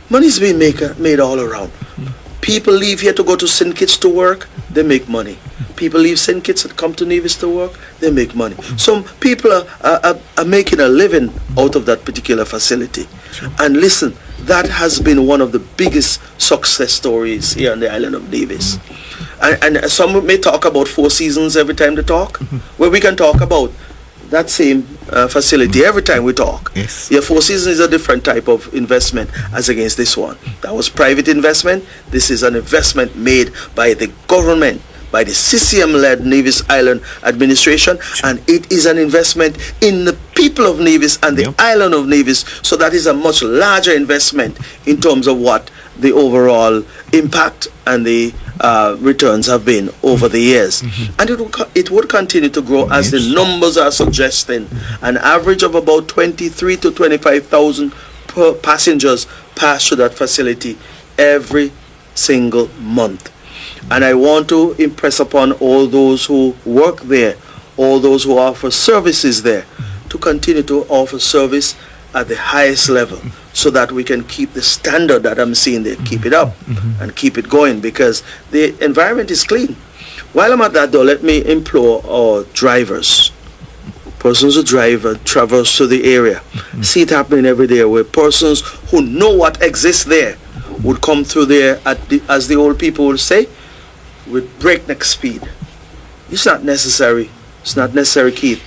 Money is being made all around. People leave here to go to St. Kitts to work, they make money. People leave St. Kitts and come to Nevis to work, they make money. Some people are making a living out of that particular facility. And listen, that has been one of the biggest success stories here on the island of Nevis. And some may talk about Four Seasons every time they talk, where we can talk about that same facility every time we talk. Yes. Yeah, Four Seasons is a different type of investment as against this one. That was private investment. This is an investment made by the government, by the CCM-led Nevis Island administration, and it is an investment in the people of Nevis and the island of Nevis. So that is a much larger investment in terms of what the overall impact and the returns have been over the years. And it would continue to grow as the numbers are suggesting. An average of about 23 to 25,000 per passengers pass through that facility every single month. And I want to impress upon all those who work there, all those who offer services there, to continue to offer service at the highest level, so that we can keep the standard that I'm seeing there, keep it up and keep it going, because the environment is clean. While I'm at that though, let me implore our drivers, persons who drive and traverse to the area, see it happening every day, where persons who know what exists there would come through there as the old people would say, with breakneck speed. It's not necessary. It's not necessary, Keith.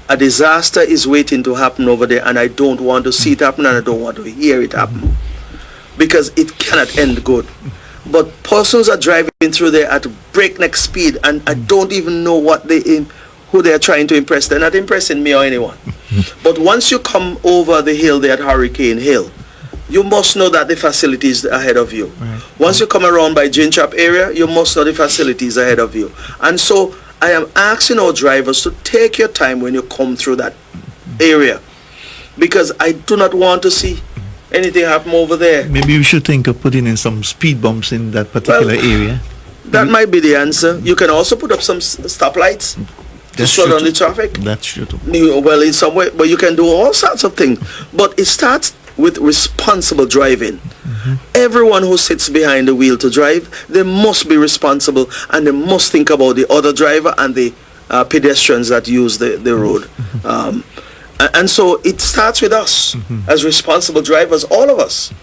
A disaster is waiting to happen over there, and I don't want to see it happen, and I don't want to hear it happen, because it cannot end good. But persons are driving through there at breakneck speed, and I don't even know who they are trying to impress. They're not impressing me or anyone. But once you come over the hill there at Hurricane Hill, you must know that the facility is ahead of you. Right. Once you come around by Gin Chop area, you must know the facility is ahead of you. And so I am asking our drivers to take your time when you come through that area, because I do not want to see anything happen over there. Maybe we should think of putting in some speed bumps in that particular area. That might be the answer. You can also put up some stoplights to slow down the traffic. That's true too. Well, in some way, but you can do all sorts of things. But it starts with responsible driving. Everyone who sits behind the wheel to drive, they must be responsible, and they must think about the other driver and the pedestrians that use the road. And so it starts with us as responsible drivers, all of us.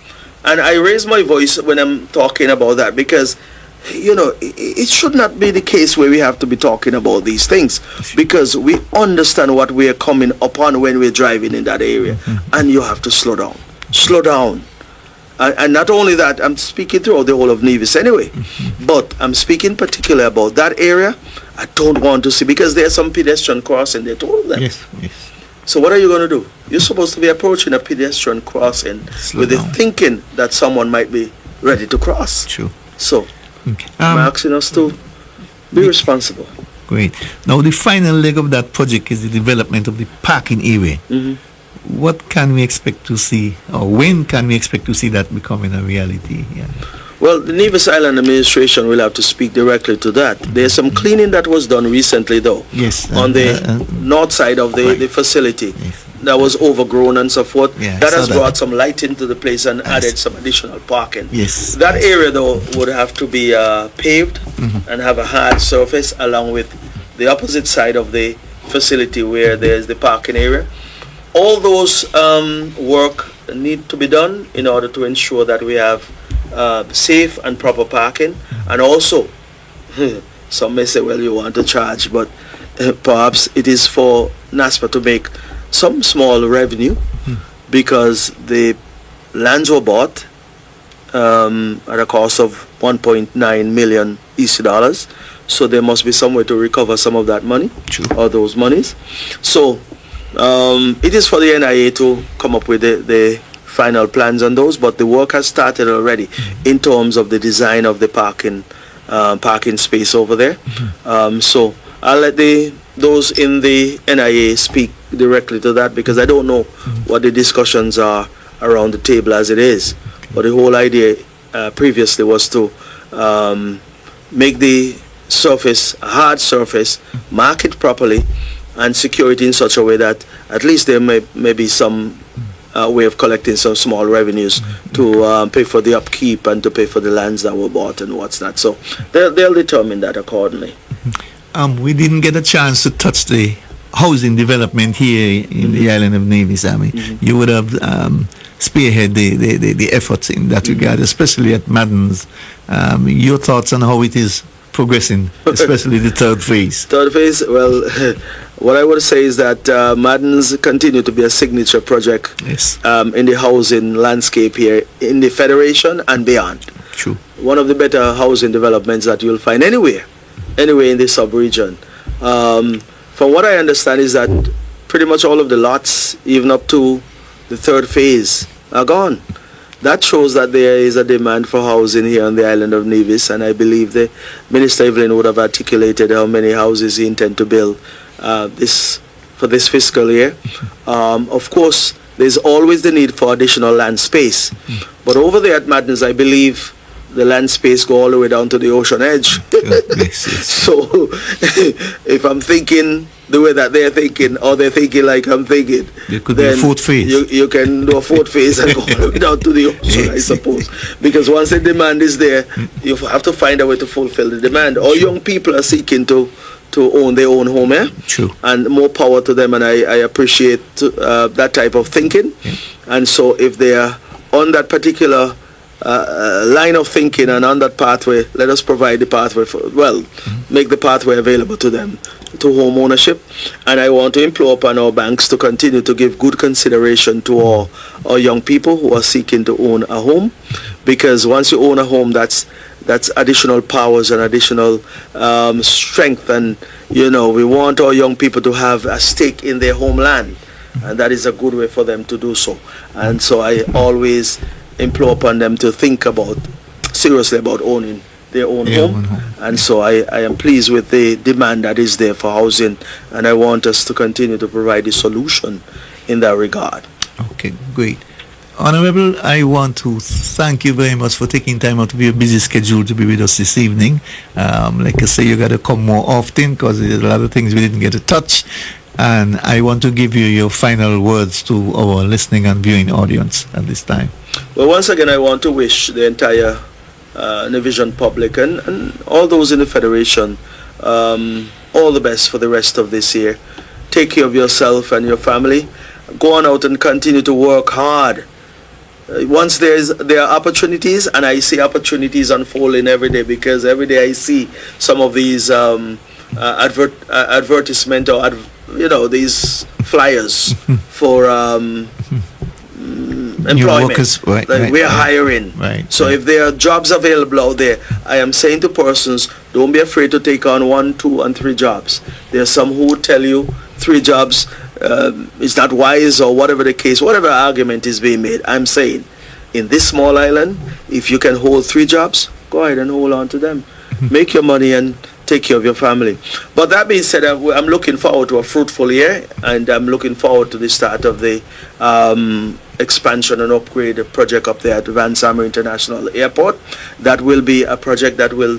And I raise my voice when I'm talking about that, because it should not be the case where we have to be talking about these things, because we understand what we are coming upon when we're driving in that area. And you have to slow down. And not only that, I'm speaking throughout the whole of Nevis anyway, but I'm speaking particularly about that area. I don't want to see, because there's some pedestrian crossing there, told them. Yes. So what are you going to do? You're supposed to be approaching a pedestrian crossing with the thinking that someone might be ready to cross. True. So I'm asking us to be responsible. Great. Now the final leg of that project is the development of the parking area. What can we expect to see, or when can we expect to see that becoming a reality? Yeah. Well, the Nevis Island administration will have to speak directly to that. There's some cleaning that was done recently, though. Yes. On the north side of the facility. Yes. That was overgrown and so forth. Yeah, that has brought some light into the place and added some additional parking. Yes. That area, though, would have to be paved and have a hard surface, along with the opposite side of the facility where there's the parking area. All those work need to be done in order to ensure that we have safe and proper parking. And also, some may say, well, you want to charge, but perhaps it is for NASPA to make some small revenue, because the lands were bought at a cost of 1.9 million EC dollars So there must be some way to recover some of that money, True. or those monies. So it is for the NIA to come up with the final plans on those, but the work has started already in terms of the design of the parking space over there. So I'll let those in the NIA speak directly to that, because I don't know what the discussions are around the table as it is. But the whole idea previously was to make the surface a hard surface, mark it properly, and secure it in such a way that at least there may be some way of collecting some small revenues to pay for the upkeep and to pay for the lands that were bought and what's not. So they'll determine that accordingly. We didn't get a chance to touch the housing development here in the island of Nevis. I mean, you would have spearhead the efforts in that regard, especially at Madden's. Your thoughts on how it is progressing, especially the third phase? Third phase, well, what I would say is that Madden's continue to be a signature project Yes. in the housing landscape here in the Federation and beyond. True. One of the better housing developments that you'll find anywhere in the sub-region. From what I understand is that pretty much all of the lots, even up to the third phase, are gone. That shows that there is a demand for housing here on the island of Nevis, and I believe the Minister Evelyn would have articulated how many houses he intends to build for this fiscal year. Of course, there's always the need for additional land space, but over there at Madness, I believe the land space go all the way down to the ocean edge. Yes. So if I'm thinking the way that they're thinking, or they're thinking like I'm thinking, There could be a fourth phase. You can do a fourth phase and go all the way down to the ocean, I suppose. Because once the demand is there, you have to find a way to fulfill the demand. All young people are seeking to own their own home, True. and more power to them, and I appreciate that type of thinking. And so if they are on that particular line of thinking and on that pathway, let us provide the pathway make the pathway available to them to home ownership. And I want to implore upon our banks to continue to give good consideration to all our young people who are seeking to own a home, because once you own a home, that's additional powers and additional strength, and we want our young people to have a stake in their homeland, and that is a good way for them to do so. And so I always implore upon them to think seriously about owning their own home. And so I am pleased with the demand that is there for housing, and I want us to continue to provide a solution in that regard. Okay, great. Honorable, I want to thank you very much for taking time out of your busy schedule to be with us this evening. Like I say, you got to come more often, because there's a lot of things we didn't get to touch. And I want to give you your final words to our listening and viewing audience at this time. Well, once again, I want to wish the entire Nevision public and all those in the Federation all the best for the rest of this year. Take care of yourself and your family. Go on out and continue to work hard. Once there are opportunities, and I see opportunities unfolding every day, because every day I see some of these advertisement or these flyers for employment. Workers, right, we are hiring. Right. So if there are jobs available out there, I am saying to persons, don't be afraid to take on 1, 2, and 3 jobs. There are some who would tell you 3 jobs is not wise, or whatever the case, whatever argument is being made. I'm saying, in this small island, if you can hold 3 jobs, go ahead and hold on to them. Make your money and take care of your family. But that being said, I'm looking forward to a fruitful year, and I'm looking forward to the start of the expansion and upgrade project up there at Van Summer International Airport. That will be a project that will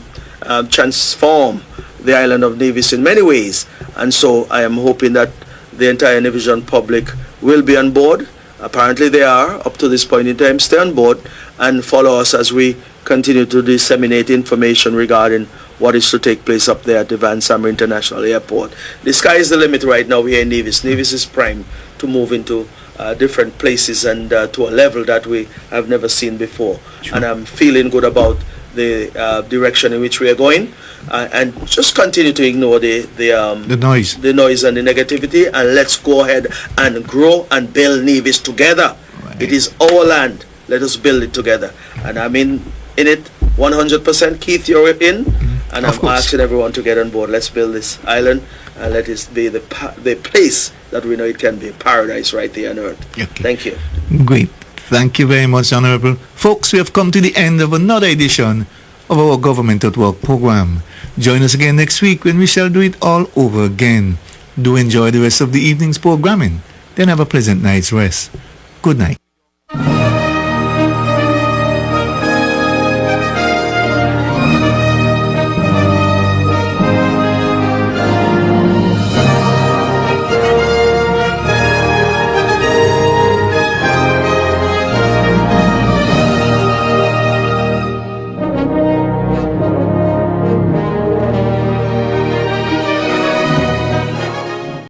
transform the island of Nevis in many ways. And so I am hoping that the entire Nevision public will be on board. Apparently they are, up to this point in time. Stay on board and follow us as we continue to disseminate information regarding what is to take place up there at the Van Summer International Airport. The sky is the limit right now here in Nevis. Nevis is primed to move into different places and to a level that we have never seen before. Sure. And I'm feeling good about the direction in which we are going, and just continue to ignore the noise and the negativity, and let's go ahead and grow and build Nevis together. Right. It is our land. Let us build it together. And I'm in it 100%. Keith, you're in. And Of I'm course. asking everyone to get on board. Let's build this island and let it be the place that we know it can be, paradise right there on earth. Okay. Thank you. Great. Thank you very much, Honorable. Folks, we have come to the end of another edition of our Government at Work program. Join us again next week when we shall do it all over again. Do enjoy the rest of the evening's programming. Then have a pleasant night's rest. Good night.